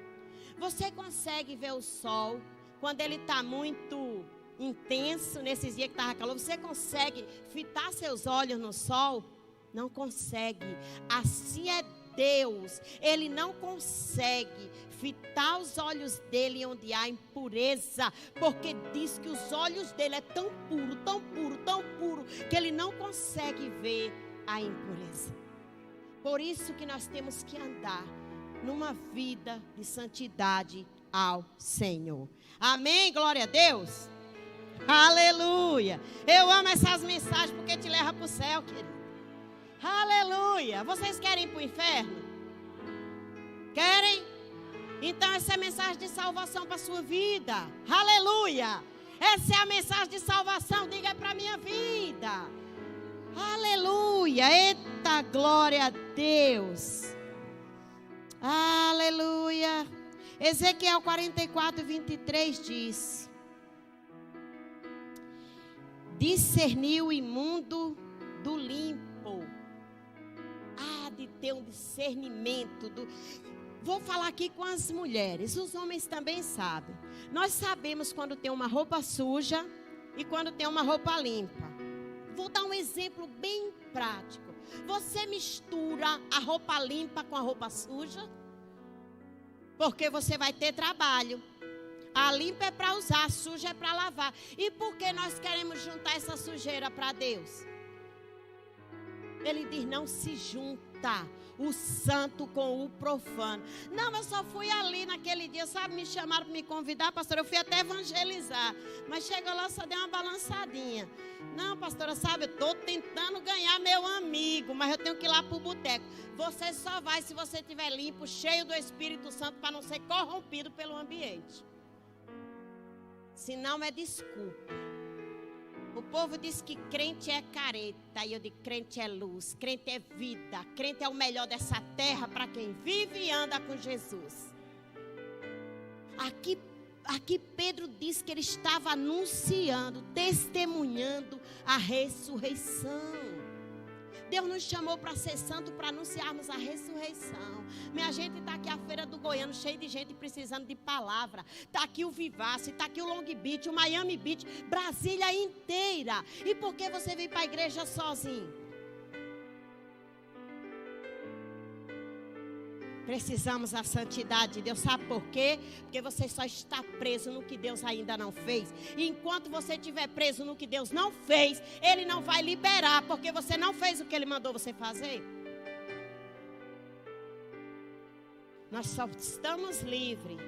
Você consegue ver o sol quando ele está muito intenso, nesses dias que estava calor? Você consegue fitar seus olhos no sol? Não consegue. Assim é Deus. Ele não consegue fitar os olhos dele onde há impureza, porque diz que os olhos dele é tão puro, tão puro, tão puro, que ele não consegue ver a impureza. Por isso que nós temos que andar numa vida de santidade ao Senhor. Amém? Glória a Deus. Aleluia. Eu amo essas mensagens porque te leva para o céu, querido. Aleluia. Vocês querem ir para o inferno? Querem? Então essa é a mensagem de salvação para a sua vida. Aleluia. Essa é a mensagem de salvação. Diga para a minha vida. Aleluia. Eita, glória a Deus. Aleluia. Ezequiel 44, 23 diz: discernir o imundo do limpo. De ter um discernimento. Vou falar aqui com as mulheres. Os homens também sabem. Nós sabemos quando tem uma roupa suja e quando tem uma roupa limpa. Vou dar um exemplo bem prático. Você mistura a roupa limpa com a roupa suja? Porque você vai ter trabalho. A limpa é para usar, a suja é para lavar. E por que nós queremos juntar essa sujeira para Deus? Ele diz: não se junta o santo com o profano. Não, eu só fui ali naquele dia, sabe? Me chamaram para me convidar, pastora. Eu fui até evangelizar. Mas chegou lá, só dei uma balançadinha. Não, pastora, sabe? Eu estou tentando ganhar meu amigo, mas eu tenho que ir lá para o boteco. Você só vai se você estiver limpo, cheio do Espírito Santo, para não ser corrompido pelo ambiente. Senão é desculpa. O povo diz que crente é careta. E eu digo: crente é luz, crente é vida. Crente é o melhor dessa terra para quem vive e anda com Jesus. Aqui Pedro diz que ele estava anunciando, testemunhando a ressurreição. Deus nos chamou para ser santo, para anunciarmos a ressurreição. Minha gente, está aqui a Feira do Goiano, cheia de gente precisando de palavra. Está aqui o Vivace, está aqui o Long Beach, o Miami Beach, Brasília inteira. E por que você vem para a igreja sozinho? Precisamos da santidade de Deus. Sabe por quê? Porque você só está preso no que Deus ainda não fez. E enquanto você estiver preso no que Deus não fez, Ele não vai liberar, porque você não fez o que Ele mandou você fazer. Nós só estamos livres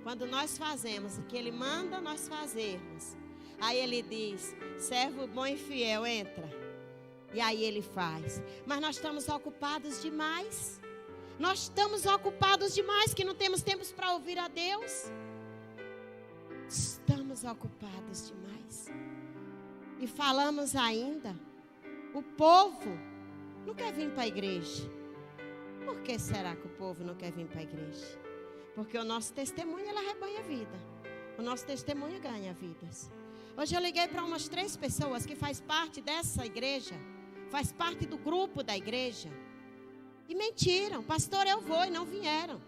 quando nós fazemos o que Ele manda nós fazermos. Aí Ele diz: servo bom e fiel, entra. E aí Ele faz. Mas nós estamos ocupados demais. Nós estamos ocupados demais, que não temos tempo para ouvir a Deus. Estamos ocupados demais. E falamos ainda, o povo não quer vir para a igreja. Por que será que o povo não quer vir para a igreja? Porque o nosso testemunho, ele arrebanha vida. O nosso testemunho ganha vidas. Hoje eu liguei para umas 3 pessoas que faz parte dessa igreja, faz parte do grupo da igreja. E mentiram: pastor, eu vou, e não vieram.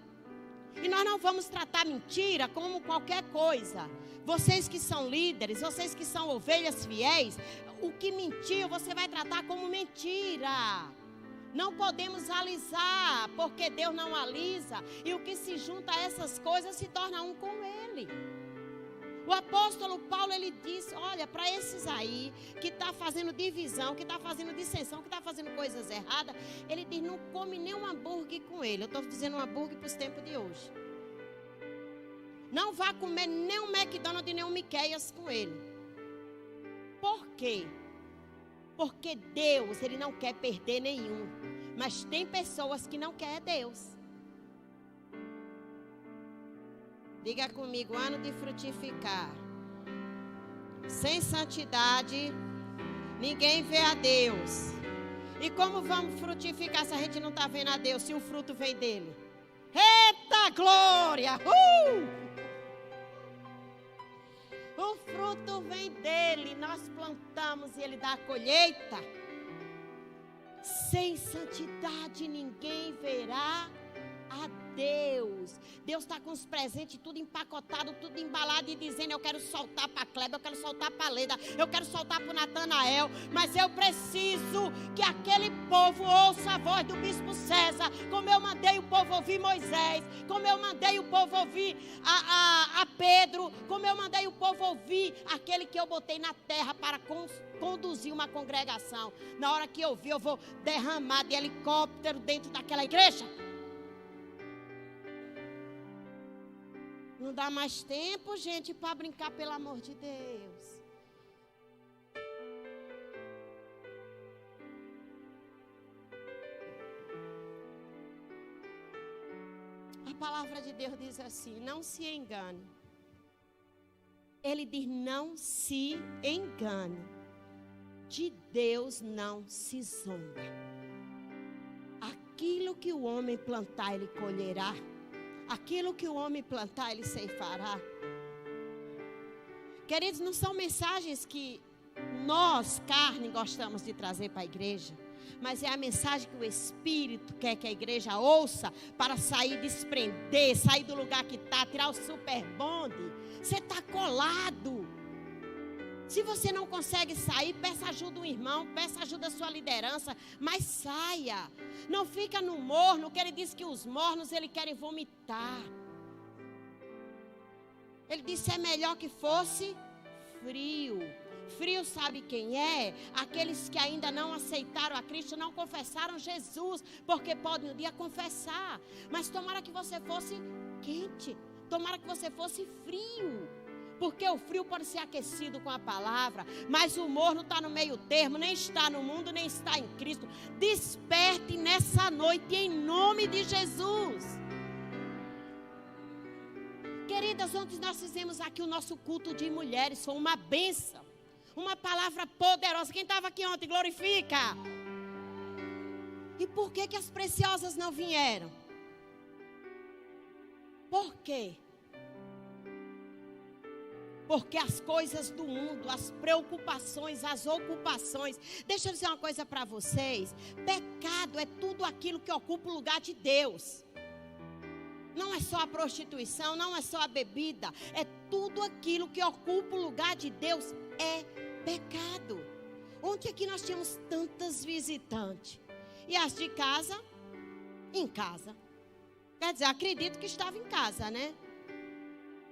E nós não vamos tratar mentira como qualquer coisa. Vocês que são líderes, vocês que são ovelhas fiéis, o que mentiu você vai tratar como mentira. Não podemos alisar, porque Deus não alisa. E o que se junta a essas coisas se torna um com Ele. O apóstolo Paulo, ele disse: olha, para esses aí que está fazendo divisão, que está fazendo dissensão, que está fazendo coisas erradas, ele diz: não come nem um hambúrguer com ele. Eu estou dizendo um hambúrguer para os tempos de hoje. Não vá comer nem um McDonald's nem um Miqueias com ele. Por quê? Porque Deus, Ele não quer perder nenhum. Mas tem pessoas que não querem Deus. Diga comigo: ano de frutificar. Sem santidade, ninguém vê a Deus. E como vamos frutificar se a gente não está vendo a Deus, se o fruto vem dele? Eita glória! O fruto vem dele, nós plantamos e ele dá a colheita. Sem santidade ninguém verá a Deus. Deus. Deus está com os presentes tudo empacotado, tudo embalado e dizendo: eu quero soltar para Kleber, eu quero soltar para Leda, eu quero soltar para o Natanael. Mas eu preciso que aquele povo ouça a voz do bispo César, como eu mandei o povo ouvir Moisés, como eu mandei o povo ouvir a Pedro, como eu mandei o povo ouvir aquele que eu botei na terra para conduzir uma congregação. Na hora que eu vi, eu vou derramar de helicóptero dentro daquela igreja. Não dá mais tempo, gente, para brincar, pelo amor de Deus. A palavra de Deus diz assim: não se engane. Ele diz: não se engane. De Deus não se zomba. Aquilo que o homem plantar, ele colherá. Aquilo que o homem plantar, ele ceifará. Queridos, não são mensagens que nós, carne, gostamos de trazer para a igreja, mas é a mensagem que o Espírito quer que a igreja ouça para sair, desprender, sair do lugar que está, tirar o super bonde. Você está colado. Se você não consegue sair, peça ajuda do irmão, peça ajuda da sua liderança, mas saia. Não fica no morno, que ele diz que os mornos ele querem vomitar. Ele disse: é melhor que fosse frio. Frio sabe quem é? Aqueles que ainda não aceitaram a Cristo, não confessaram Jesus, porque podem um dia confessar. Mas tomara que você fosse quente, tomara que você fosse frio. Porque o frio pode ser aquecido com a palavra, mas o morno está no meio termo, nem está no mundo, nem está em Cristo. Desperte nessa noite em nome de Jesus. Queridas, ontem nós fizemos aqui o nosso culto de mulheres, foi uma bênção, uma palavra poderosa. Quem estava aqui ontem, glorifica. E por que as preciosas não vieram? Por quê? Porque as coisas do mundo, as preocupações, as ocupações. Deixa eu dizer uma coisa para vocês. Pecado é tudo aquilo que ocupa o lugar de Deus. Não é só a prostituição, não é só a bebida. É tudo aquilo que ocupa o lugar de Deus é pecado. Ontem aqui nós tínhamos tantas visitantes. E as de casa, em casa. Quer dizer, acredito que estava em casa, né?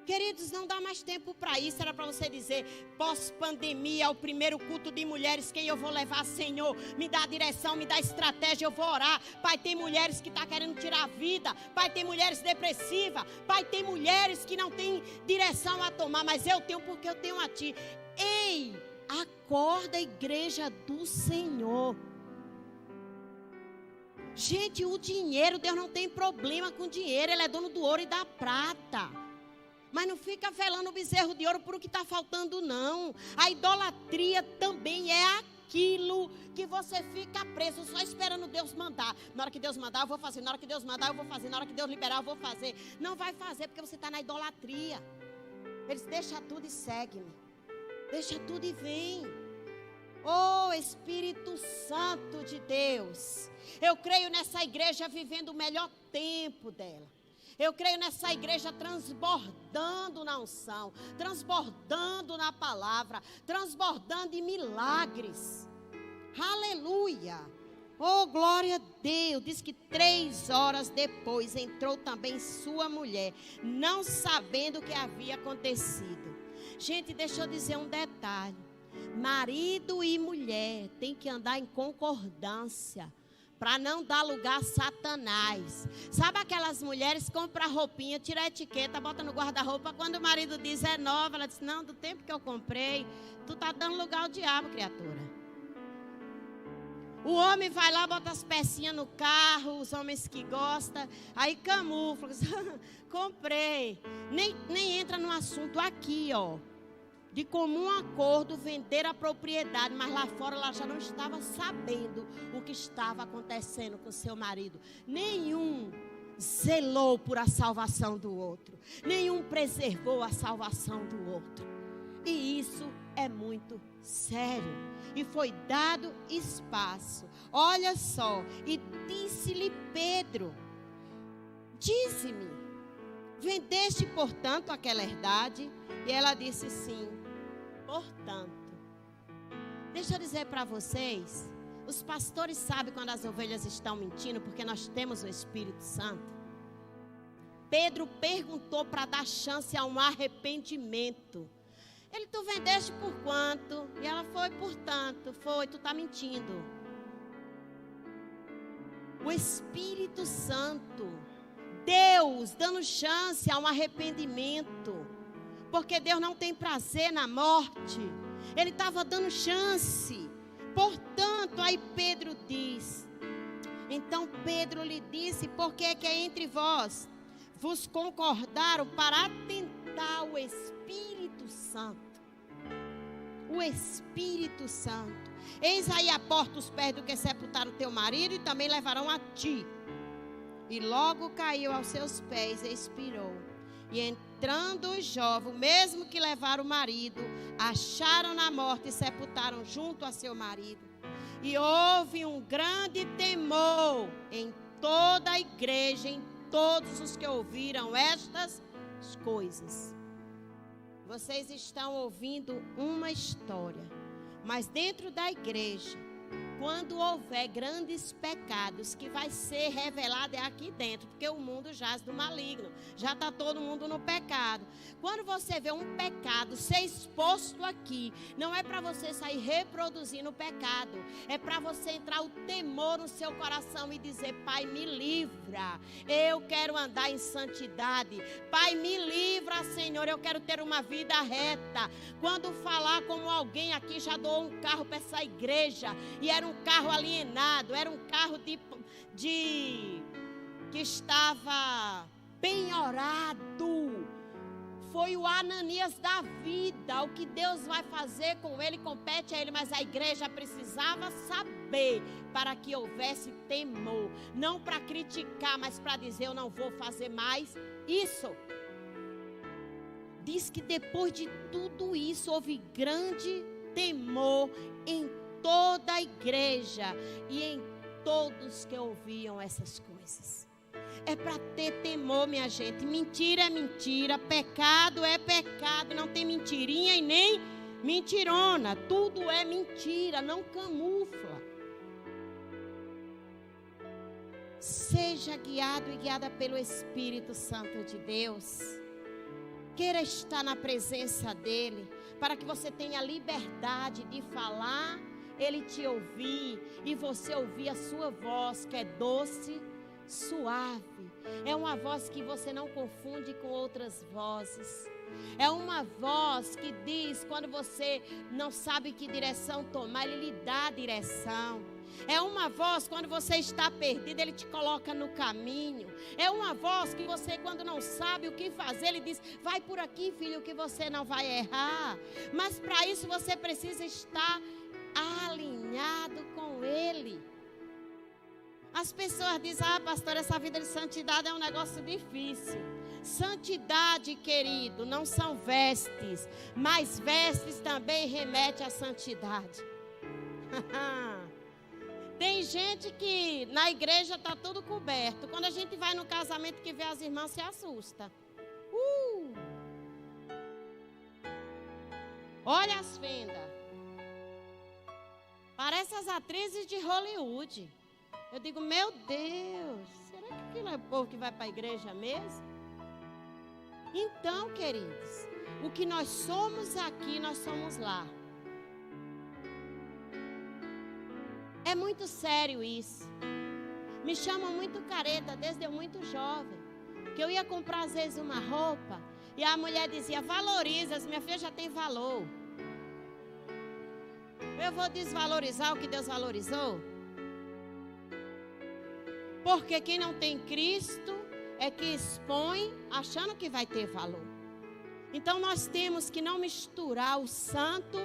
Queridos, não dá mais tempo para isso. Era para você dizer: pós-pandemia, o primeiro culto de mulheres, quem eu vou levar, Senhor? Me dá direção, me dá estratégia, eu vou orar. Pai, tem mulheres que estão querendo tirar a vida. Pai, tem mulheres depressivas. Pai, tem mulheres que não têm direção a tomar, mas eu tenho, porque eu tenho a Ti. Ei, acorda, igreja do Senhor. Gente, o dinheiro, Deus não tem problema com dinheiro. Ele é dono do ouro e da prata. Mas não fica velando o bezerro de ouro por o que está faltando, não. A idolatria também é aquilo que você fica preso só esperando Deus mandar. Na hora que Deus mandar, eu vou fazer. Na hora que Deus mandar, eu vou fazer. Na hora que Deus liberar, eu vou fazer. Não vai fazer porque você está na idolatria. Ele diz: deixa tudo e segue-me. Deixa tudo e vem. Oh, Espírito Santo de Deus. Eu creio nessa igreja vivendo o melhor tempo dela. Eu creio nessa igreja transbordando na unção, transbordando na palavra, transbordando em milagres. Aleluia! Oh, glória a Deus! Diz que 3 horas depois entrou também sua mulher, não sabendo o que havia acontecido. Gente, deixa eu dizer um detalhe. Marido e mulher têm que andar em concordância, para não dar lugar a Satanás. Sabe aquelas mulheres que compram a roupinha, tira a etiqueta, bota no guarda-roupa. Quando o marido diz é nova, ela diz: não, do tempo que eu comprei. Tu está dando lugar ao diabo, criatura. O homem vai lá, bota as pecinhas no carro, os homens que gostam, aí camufla. Comprei. Nem entra no assunto aqui, ó. De comum acordo, vender a propriedade, mas lá fora ela já não estava sabendo o que estava acontecendo com seu marido. Nenhum zelou por a salvação do outro, nenhum preservou a salvação do outro. E isso é muito sério. E foi dado espaço. Olha só, e disse-lhe Pedro: dize-me, vendeste, portanto, aquela herdade? E ela disse sim, portanto. Deixa eu dizer para vocês, os pastores sabem quando as ovelhas estão mentindo, porque nós temos o Espírito Santo. Pedro perguntou para dar chance a um arrependimento. Ele, tu vendeste por quanto? E ela foi, portanto. Foi, tu está mentindo. O Espírito Santo, Deus dando chance a um arrependimento, porque Deus não tem prazer na morte. Ele estava dando chance. Portanto, aí Pedro diz. Então Pedro lhe disse, por que é entre vós vos concordaram para atentar o Espírito Santo? O Espírito Santo. Eis aí a porta os pés do que sepultaram teu marido e também levarão a ti. E logo caiu aos seus pés e expirou. E entrando os jovens, mesmo que levaram o marido, acharam na morte e sepultaram junto a seu marido. E houve um grande temor em toda a igreja, em todos os que ouviram estas coisas. Vocês estão ouvindo uma história, mas dentro da igreja, quando houver grandes pecados, que vai ser revelado é aqui dentro, porque o mundo jaz do maligno, já está todo mundo no pecado. Quando você vê um pecado ser exposto aqui, não é para você sair reproduzindo o pecado, é para você entrar o temor no seu coração e dizer, Pai, me livra, eu quero andar em santidade, Pai, me livra, Senhor, eu quero ter uma vida reta. Quando falar como alguém aqui já doou um carro para essa igreja, e era um carro alienado, era um carro que estava penhorado. Foi o Ananias da vida. O que Deus vai fazer com ele compete a ele, mas a igreja precisava saber para que houvesse temor, não para criticar, mas para dizer, eu não vou fazer mais isso. Diz que depois de tudo isso houve grande temor em toda a igreja e em todos que ouviam essas coisas. É para ter temor, minha gente. Mentira é mentira, pecado é pecado, não tem mentirinha e nem mentirona. Tudo é mentira, não camufla. Seja guiado e guiada pelo Espírito Santo de Deus. Queira estar na presença dele, para que você tenha liberdade de falar, ele te ouvir e você ouvir a sua voz, que é doce, suave. É uma voz que você não confunde com outras vozes. É uma voz que diz, quando você não sabe que direção tomar, ele lhe dá a direção. É uma voz, quando você está perdido, ele te coloca no caminho. É uma voz que você, quando não sabe o que fazer, ele diz, vai por aqui, filho, que você não vai errar. Mas para isso você precisa estar alinhado com ele. As pessoas dizem, pastor, essa vida de santidade é um negócio difícil. Santidade, querido, não são vestes, mas vestes também remetem à santidade. Tem gente que na igreja está tudo coberto. Quando a gente vai no casamento que vê as irmãs, se assusta. Olha as fendas. Parece as atrizes de Hollywood. Eu digo, meu Deus, será que aquilo é o povo que vai para a igreja mesmo? Então, queridos, o que nós somos aqui, nós somos lá. É muito sério isso. Me chamam muito careta desde eu muito jovem. Que eu ia comprar às vezes uma roupa e a mulher dizia, valoriza, minha filha já tem valor. Eu vou desvalorizar o que Deus valorizou? Porque quem não tem Cristo é que expõe achando que vai ter valor. Então nós temos que não misturar o santo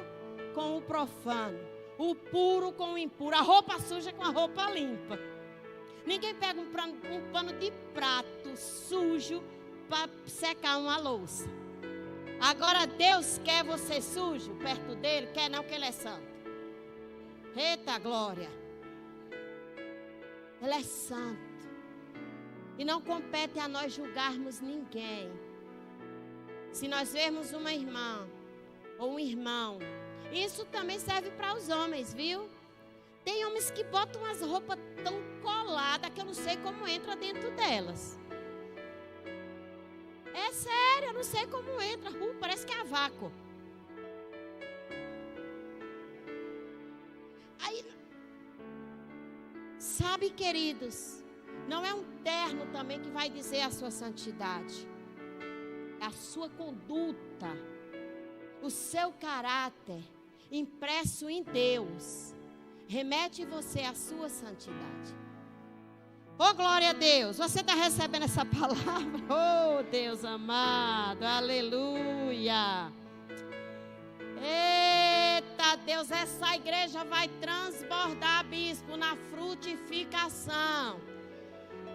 com o profano, o puro com o impuro, a roupa suja com a roupa limpa. Ninguém pega um pano de prato sujo para secar uma louça. Agora Deus quer você sujo perto dele? Quer não, que ele é santo. Eita glória. Ele é santo. E não compete a nós julgarmos ninguém. Se nós vermos uma irmã ou um irmão, isso também serve para os homens, viu? Tem homens que botam umas roupas tão coladas que eu não sei como entra dentro delas. É sério, eu não sei como entra. Parece que é a vácuo. Aí, sabe, queridos, não é um terno também que vai dizer a sua santidade. É a sua conduta, o seu caráter, impresso em Deus, remete você à sua santidade. Oh, glória a Deus, você está recebendo essa palavra? Oh, Deus amado, aleluia. Eita Deus, essa igreja vai transbordar, bispo, na frutificação.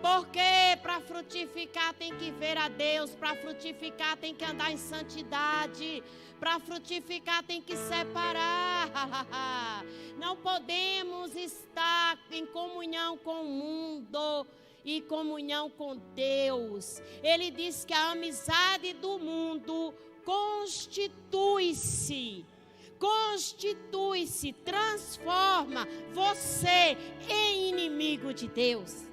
Porque para frutificar tem que ver a Deus, para frutificar tem que andar em santidade, para frutificar tem que separar. Não podemos estar em comunhão com o mundo e comunhão com Deus. Ele diz que a amizade do mundo constitui-se, transforma você em inimigo de Deus.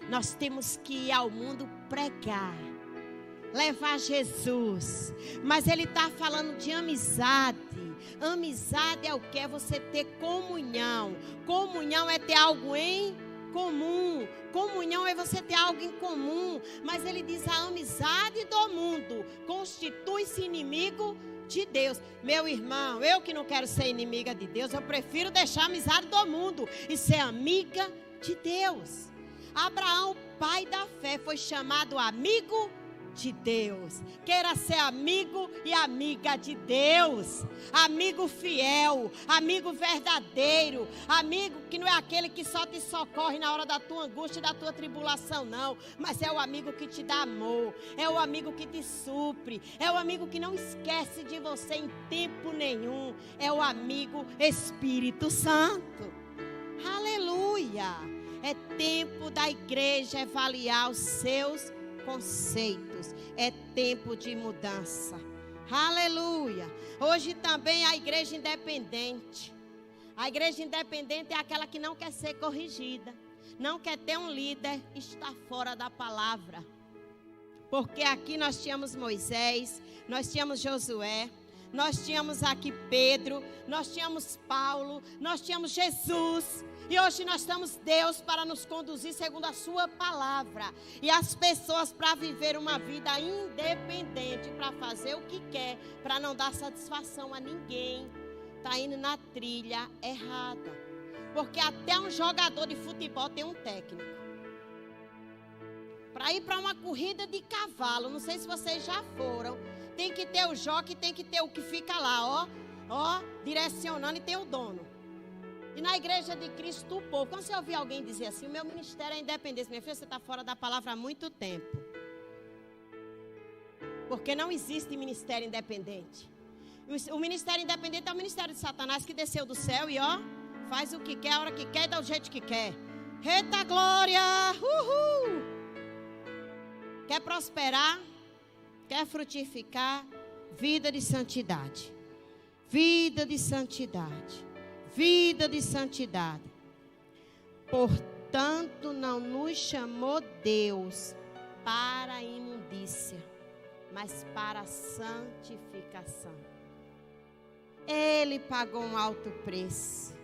Nós temos que ir ao mundo pregar, levar Jesus. Mas ele está falando de amizade. Amizade é o que? É você ter comunhão. Comunhão é ter algo em comum. Comunhão é você ter algo em comum. Mas ele diz: a amizade do mundo constitui-se inimigo de Deus. Meu irmão, eu que não quero ser inimiga de Deus, eu prefiro deixar a amizade do mundo e ser amiga de Deus. Abraão, pai da fé, foi chamado amigo de Deus. Queira ser amigo e amiga de Deus. Amigo fiel, amigo verdadeiro, amigo que não é aquele que só te socorre na hora da tua angústia e da tua tribulação, não. Mas é o amigo que te dá amor, é o amigo que te supre, é o amigo que não esquece de você em tempo nenhum. É o amigo Espírito Santo. Aleluia! É tempo da igreja avaliar os seus conceitos. É tempo de mudança. Aleluia. Hoje também a igreja independente. A igreja independente é aquela que não quer ser corrigida. Não quer ter um líder, está fora da palavra. Porque aqui nós tínhamos Moisés, nós tínhamos Josué, nós tínhamos aqui Pedro, nós tínhamos Paulo, nós tínhamos Jesus. E hoje nós temos Deus para nos conduzir segundo a sua palavra. E as pessoas para viver uma vida independente, para fazer o que quer, para não dar satisfação a ninguém. Está indo na trilha errada. Porque até um jogador de futebol tem um técnico. Para ir para uma corrida de cavalo, não sei se vocês já foram, tem que ter o jockey, tem que ter o que fica lá, ó, direcionando, e tem o dono. E na igreja de Cristo, o povo, quando você ouvir alguém dizer assim: o meu ministério é independência, minha filha, você está fora da palavra há muito tempo. Porque não existe ministério independente. O ministério independente é o ministério de Satanás, que desceu do céu e faz o que quer, a hora que quer e dá o jeito que quer. Eita glória! Uhul! Quer prosperar? Quer frutificar? Vida de santidade. Vida de santidade. Vida de santidade. Portanto, não nos chamou Deus para a imundícia, mas para a santificação. Ele pagou um alto preço.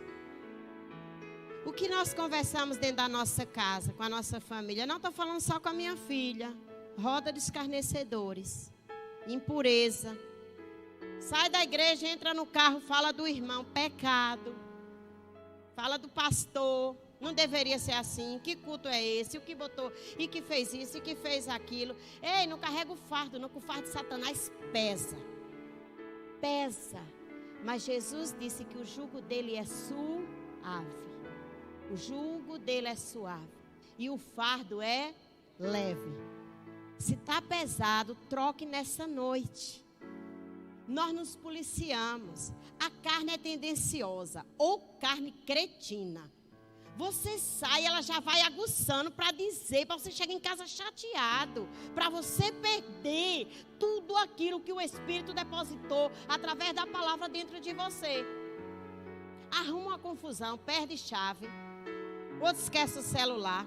O que nós conversamos dentro da nossa casa, com a nossa família, não estou falando só com a minha filha, roda de escarnecedores, impureza. Sai da igreja, entra no carro, fala do irmão, pecado. Fala do pastor, não deveria ser assim. Que culto é esse? O que botou? E que fez isso? E que fez aquilo? Ei, não carrega o fardo, não, que o fardo de Satanás pesa. Pesa. Mas Jesus disse que o jugo dele é suave. O jugo dele é suave. E o fardo é leve. Se está pesado, troque nessa noite. Nós nos policiamos. A carne é tendenciosa ou carne cretina. Você sai, ela já vai aguçando para dizer, para você chegar em casa chateado, para você perder tudo aquilo que o Espírito depositou através da palavra dentro de você. Arruma uma confusão, perde chave, outro esquece o celular.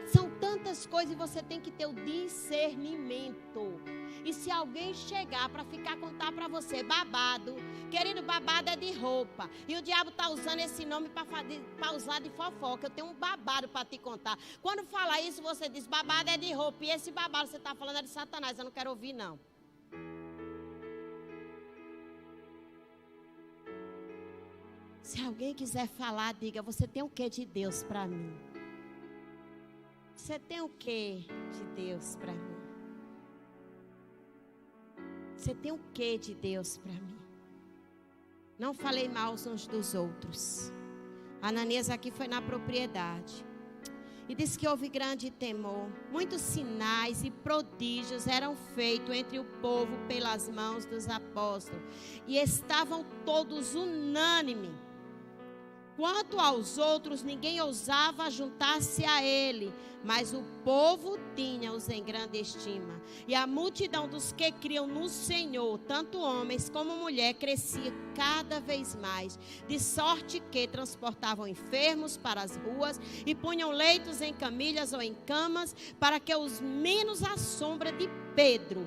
São tantas coisas e você tem que ter o discernimento. E se alguém chegar para ficar contar para você babado, querido, babado é de roupa. E o diabo está usando esse nome para usar de fofoca. Eu tenho um babado para te contar. Quando fala isso, você diz babado é de roupa. E esse babado você está falando é de Satanás. Eu não quero ouvir, não. Se alguém quiser falar, diga, você tem o que de Deus para mim? Você tem o que de Deus para mim? Você tem o que de Deus para mim? Não falei mal uns dos outros. Ananias aqui foi na propriedade. E disse que houve grande temor. Muitos sinais e prodígios eram feitos entre o povo pelas mãos dos apóstolos. E estavam todos unânimes. Quanto aos outros, ninguém ousava juntar-se a ele, mas o povo tinha-os em grande estima. E a multidão dos que criam no Senhor, tanto homens como mulheres, crescia cada vez mais, de sorte que transportavam enfermos para as ruas e punham leitos em camilhas ou em camas, para que os menos à sombra de Pedro,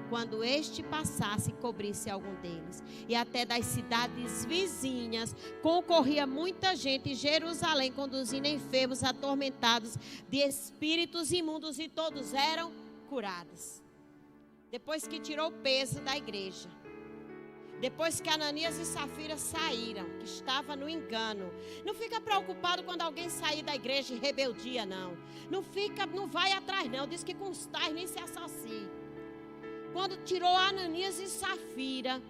quando este passasse, cobrisse algum deles. E até das cidades vizinhas concorria muita gente em Jerusalém, conduzindo enfermos atormentados de espíritos imundos, e todos eram curados. Depois que tirou o peso da igreja, depois que Ananias e Safira saíram, que estava no engano, não fica preocupado quando alguém sair da igreja em rebeldia, não. Não vai atrás, não. Diz que com os tais nem se associa. Quando tirou Ananias e Safira,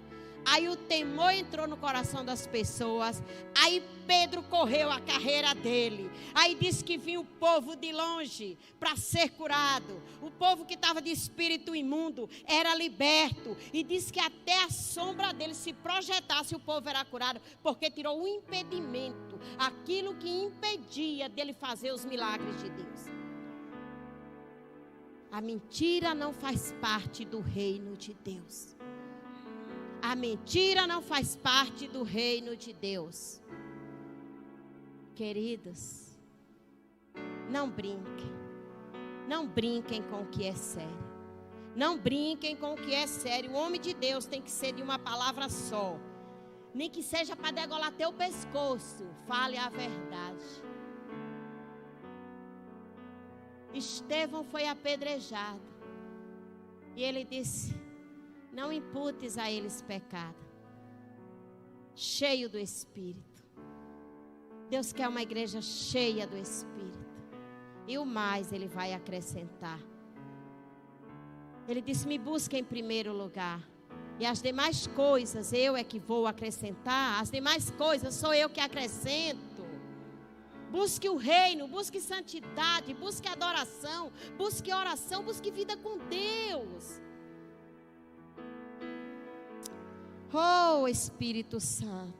aí o temor entrou no coração das pessoas. Aí Pedro correu a carreira dele. Aí disse que vinha o povo de longe para ser curado. O povo que estava de espírito imundo era liberto. E disse que até a sombra dele, se projetasse, o povo era curado. Porque tirou o impedimento, aquilo que impedia dele fazer os milagres de Deus. A mentira não faz parte do reino de Deus. A mentira não faz parte do reino de Deus. Queridos, não brinquem. Não brinquem com o que é sério. Não brinquem com o que é sério. O homem de Deus tem que ser de uma palavra só. Nem que seja para degolar teu pescoço. Fale a verdade. Estevão foi apedrejado. E ele disse: não imputes a eles pecado. Cheio do Espírito. Deus quer uma igreja cheia do Espírito. E o mais Ele vai acrescentar. Ele disse: me busca em primeiro lugar. E as demais coisas eu é que vou acrescentar. As demais coisas sou eu que acrescento. Busque o reino, busque santidade, busque adoração, busque oração, busque vida com Deus. Oh, Espírito Santo.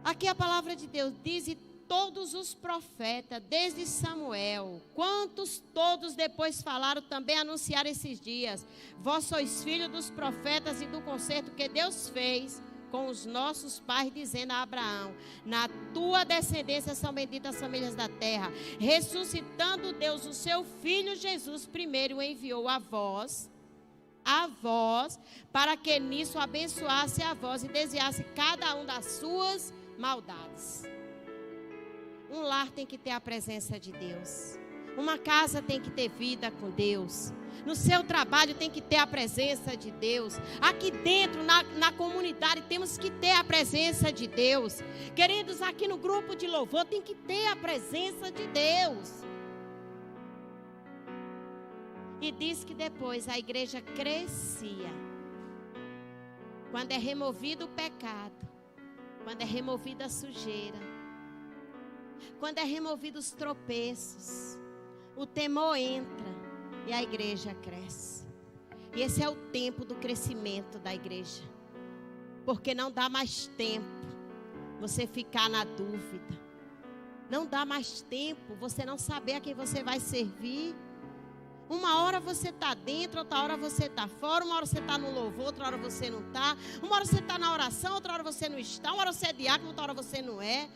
Aqui a palavra de Deus diz: e todos os profetas, desde Samuel, quantos todos depois falaram, também anunciaram esses dias. Vós sois filhos dos profetas e do concerto que Deus fez com os nossos pais, dizendo a Abraão: na tua descendência são benditas as famílias da terra. Ressuscitando Deus o seu filho Jesus, primeiro enviou a vós, para que nisso abençoasse a vós e desviasse cada um das suas maldades. Um lar tem que ter a presença de Deus. Uma casa tem que ter vida com Deus. No seu trabalho tem que ter a presença de Deus. Aqui dentro, na comunidade, temos que ter a presença de Deus. Queridos, aqui no grupo de louvor tem que ter a presença de Deus. E diz que depois a igreja crescia. Quando é removido o pecado, quando é removida a sujeira, quando é removido os tropeços, o temor entra e a igreja cresce. E esse é o tempo do crescimento da igreja. Porque não dá mais tempo você ficar na dúvida. Não dá mais tempo você não saber a quem você vai servir. Uma hora você está dentro, outra hora você está fora. Uma hora você está no louvor, outra hora você não está. Uma hora você está na oração, outra hora você não está. Uma hora você é diácono, outra hora você não é.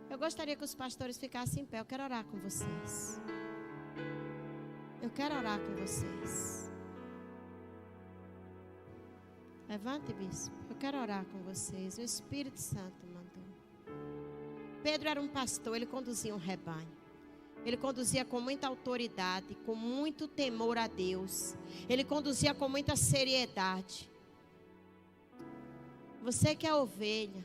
Eu gostaria que os pastores ficassem em pé. Eu quero orar com vocês. Eu quero orar com vocês. Levante, bispo. Eu quero orar com vocês. O Espírito Santo mandou. Pedro era um pastor, ele conduzia um rebanho. Ele conduzia com muita autoridade, com muito temor a Deus. Ele conduzia com muita seriedade. Você que é ovelha,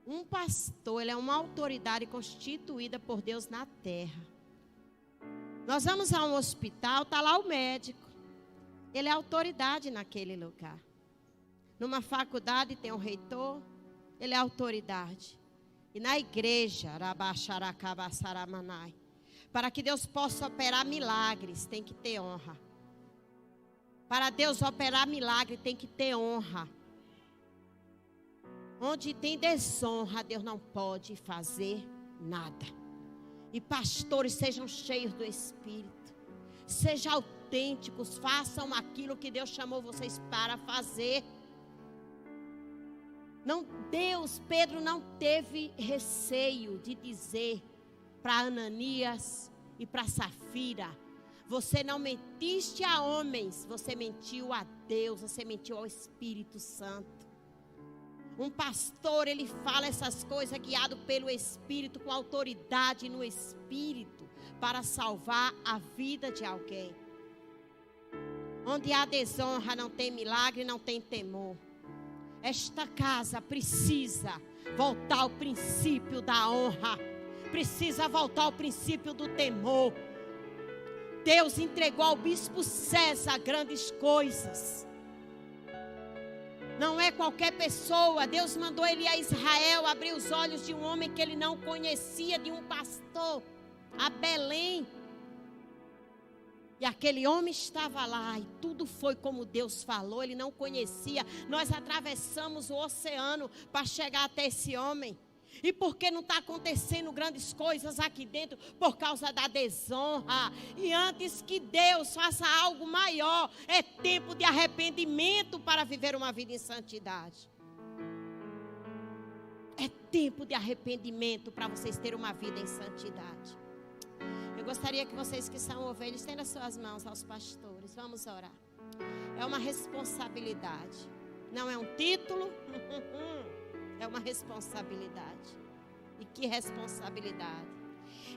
um pastor, ele é uma autoridade constituída por Deus na terra. Nós vamos a um hospital, está lá o médico. Ele é autoridade naquele lugar. Numa faculdade tem um reitor, ele é autoridade. E na igreja, para que Deus possa operar milagres, tem que ter honra. Para Deus operar milagre, tem que ter honra. Onde tem desonra, Deus não pode fazer nada. E pastores, sejam cheios do Espírito. Sejam autênticos, façam aquilo que Deus chamou vocês para fazer. Não, Pedro não teve receio de dizer para Ananias e para Safira: você não mentiste a homens, você mentiu a Deus, você mentiu ao Espírito Santo. Um pastor, ele fala essas coisas guiado pelo Espírito, com autoridade no Espírito, para salvar a vida de alguém. Onde há desonra, não tem milagre, não tem temor. Esta casa precisa voltar ao princípio da honra. Precisa voltar ao princípio do temor. Deus entregou ao bispo César grandes coisas. Não é qualquer pessoa. Deus mandou ele a Israel abrir os olhos de um homem que ele não conhecia, de um pastor, a Belém. E aquele homem estava lá e tudo foi como Deus falou. Ele não conhecia. Nós atravessamos o oceano para chegar até esse homem. E por que não está acontecendo grandes coisas aqui dentro? Por causa da desonra. E antes que Deus faça algo maior, é tempo de arrependimento para viver uma vida em santidade. É tempo de arrependimento para vocês terem uma vida em santidade. Eu gostaria que vocês que são ovelhas estendam as suas mãos aos pastores. Vamos orar. É uma responsabilidade. Não é um título. É uma responsabilidade. E que responsabilidade.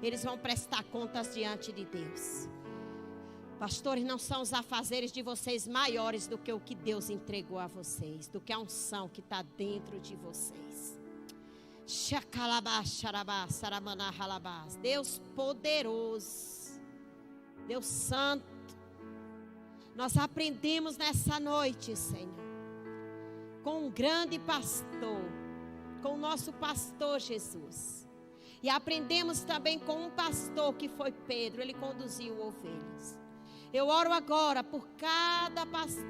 Eles vão prestar contas diante de Deus. Pastores, não são os afazeres de vocês maiores do que o que Deus entregou a vocês. Do que a unção que está dentro de vocês. Deus poderoso, Deus santo, nós aprendemos nessa noite, Senhor, com um grande pastor, com o nosso pastor Jesus, e aprendemos também com um pastor que foi Pedro, ele conduziu ovelhas. Eu oro agora por cada pastor,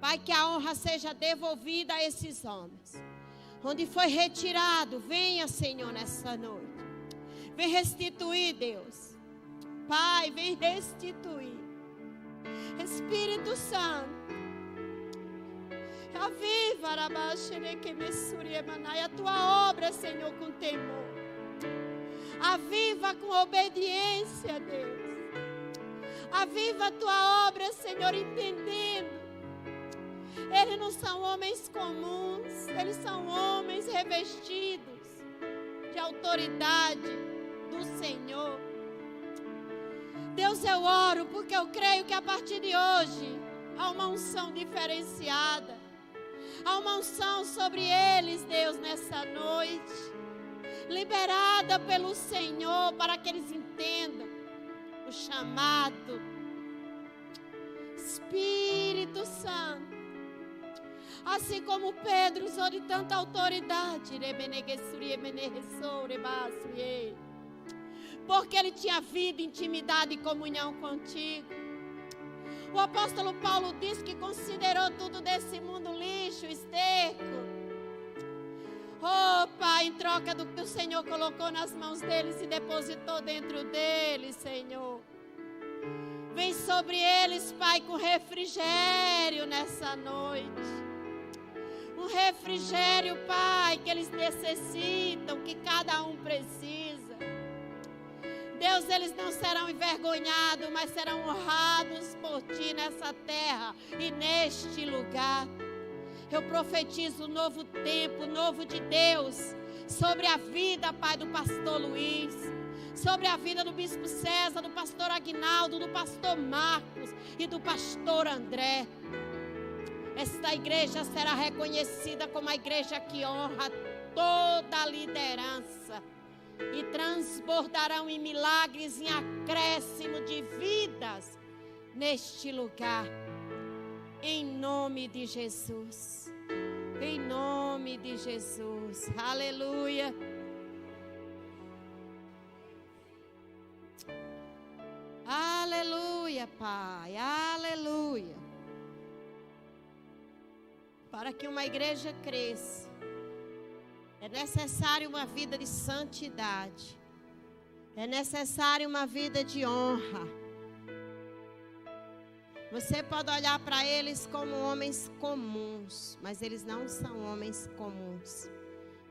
Pai, que a honra seja devolvida a esses homens. Onde foi retirado, venha, Senhor, nessa noite. Vem restituir, Deus. Pai, vem restituir. Espírito Santo, aviva a tua obra, Senhor, com temor. Aviva com obediência, Deus. Aviva a tua obra, Senhor, entendendo. Eles não são homens comuns, eles são homens revestidos de autoridade do Senhor. Deus, eu oro porque eu creio que a partir de hoje há uma unção diferenciada. Há uma unção sobre eles, Deus, nessa noite, liberada pelo Senhor, para que eles entendam o chamado. Espírito Santo, assim como Pedro usou de tanta autoridade, porque ele tinha vida, intimidade e comunhão contigo. O apóstolo Paulo diz que considerou tudo desse mundo lixo, esterco. Oh, Pai, em troca do que o Senhor colocou nas mãos deles e depositou dentro deles, Senhor. Vem sobre eles, Pai, com refrigério nessa noite. Um refrigério, Pai, que eles necessitam, que cada um precisa. Deus, eles não serão envergonhados, mas serão honrados por Ti nessa terra e neste lugar. Eu profetizo um novo tempo, novo de Deus, sobre a vida, Pai, do pastor Luiz, sobre a vida do bispo César, do pastor Aguinaldo, do pastor Marcos e do pastor André. Esta igreja será reconhecida como a igreja que honra toda a liderança e transbordarão em milagres, em acréscimo de vidas neste lugar. Em nome de Jesus. Em nome de Jesus. Aleluia. Aleluia, Pai. Aleluia. Para que uma igreja cresça, é necessário uma vida de santidade. É necessário uma vida de honra. Você pode olhar para eles como homens comuns, mas eles não são homens comuns.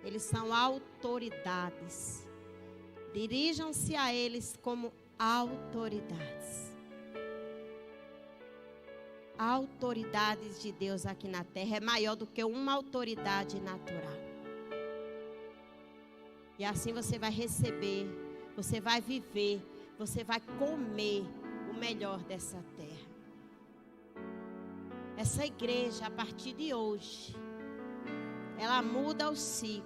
Eles são autoridades. Dirijam-se a eles como autoridades. Autoridades de Deus aqui na terra é maior do que uma autoridade natural. E assim você vai receber, você vai viver, você vai comer o melhor dessa terra. Essa igreja, a partir de hoje, ela muda o ciclo.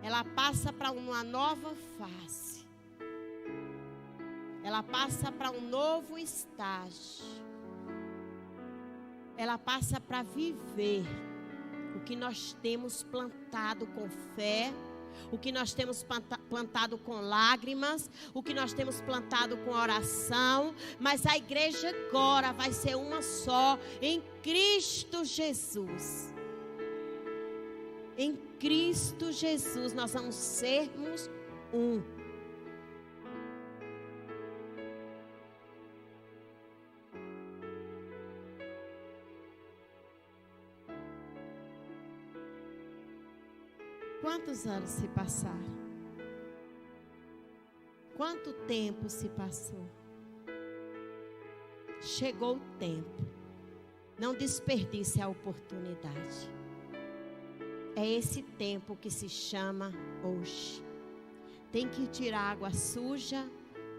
Ela passa para uma nova fase. Ela passa para um novo estágio. Ela passa para viver o que nós temos plantado com fé, o que nós temos plantado com lágrimas, o que nós temos plantado com oração. Mas a igreja agora vai ser uma só em Cristo Jesus. Em Cristo Jesus nós vamos sermos um. Quantos anos se passaram? Quanto tempo se passou? Chegou o tempo. Não desperdice a oportunidade. É esse tempo que se chama hoje. Tem que tirar a água suja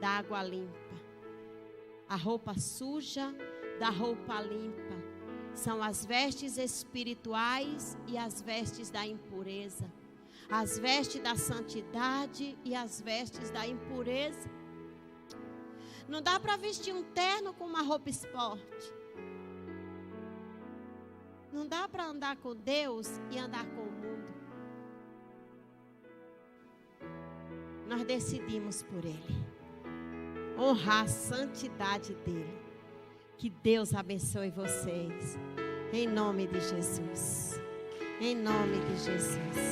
da água limpa. A roupa suja da roupa limpa. São as vestes espirituais e as vestes da impureza. As vestes da santidade e as vestes da impureza. Não dá para vestir um terno com uma roupa esporte. Não dá para andar com Deus e andar com o mundo. Nós decidimos por Ele. Honrar a santidade dEle. Que Deus abençoe vocês. Em nome de Jesus. Em nome de Jesus.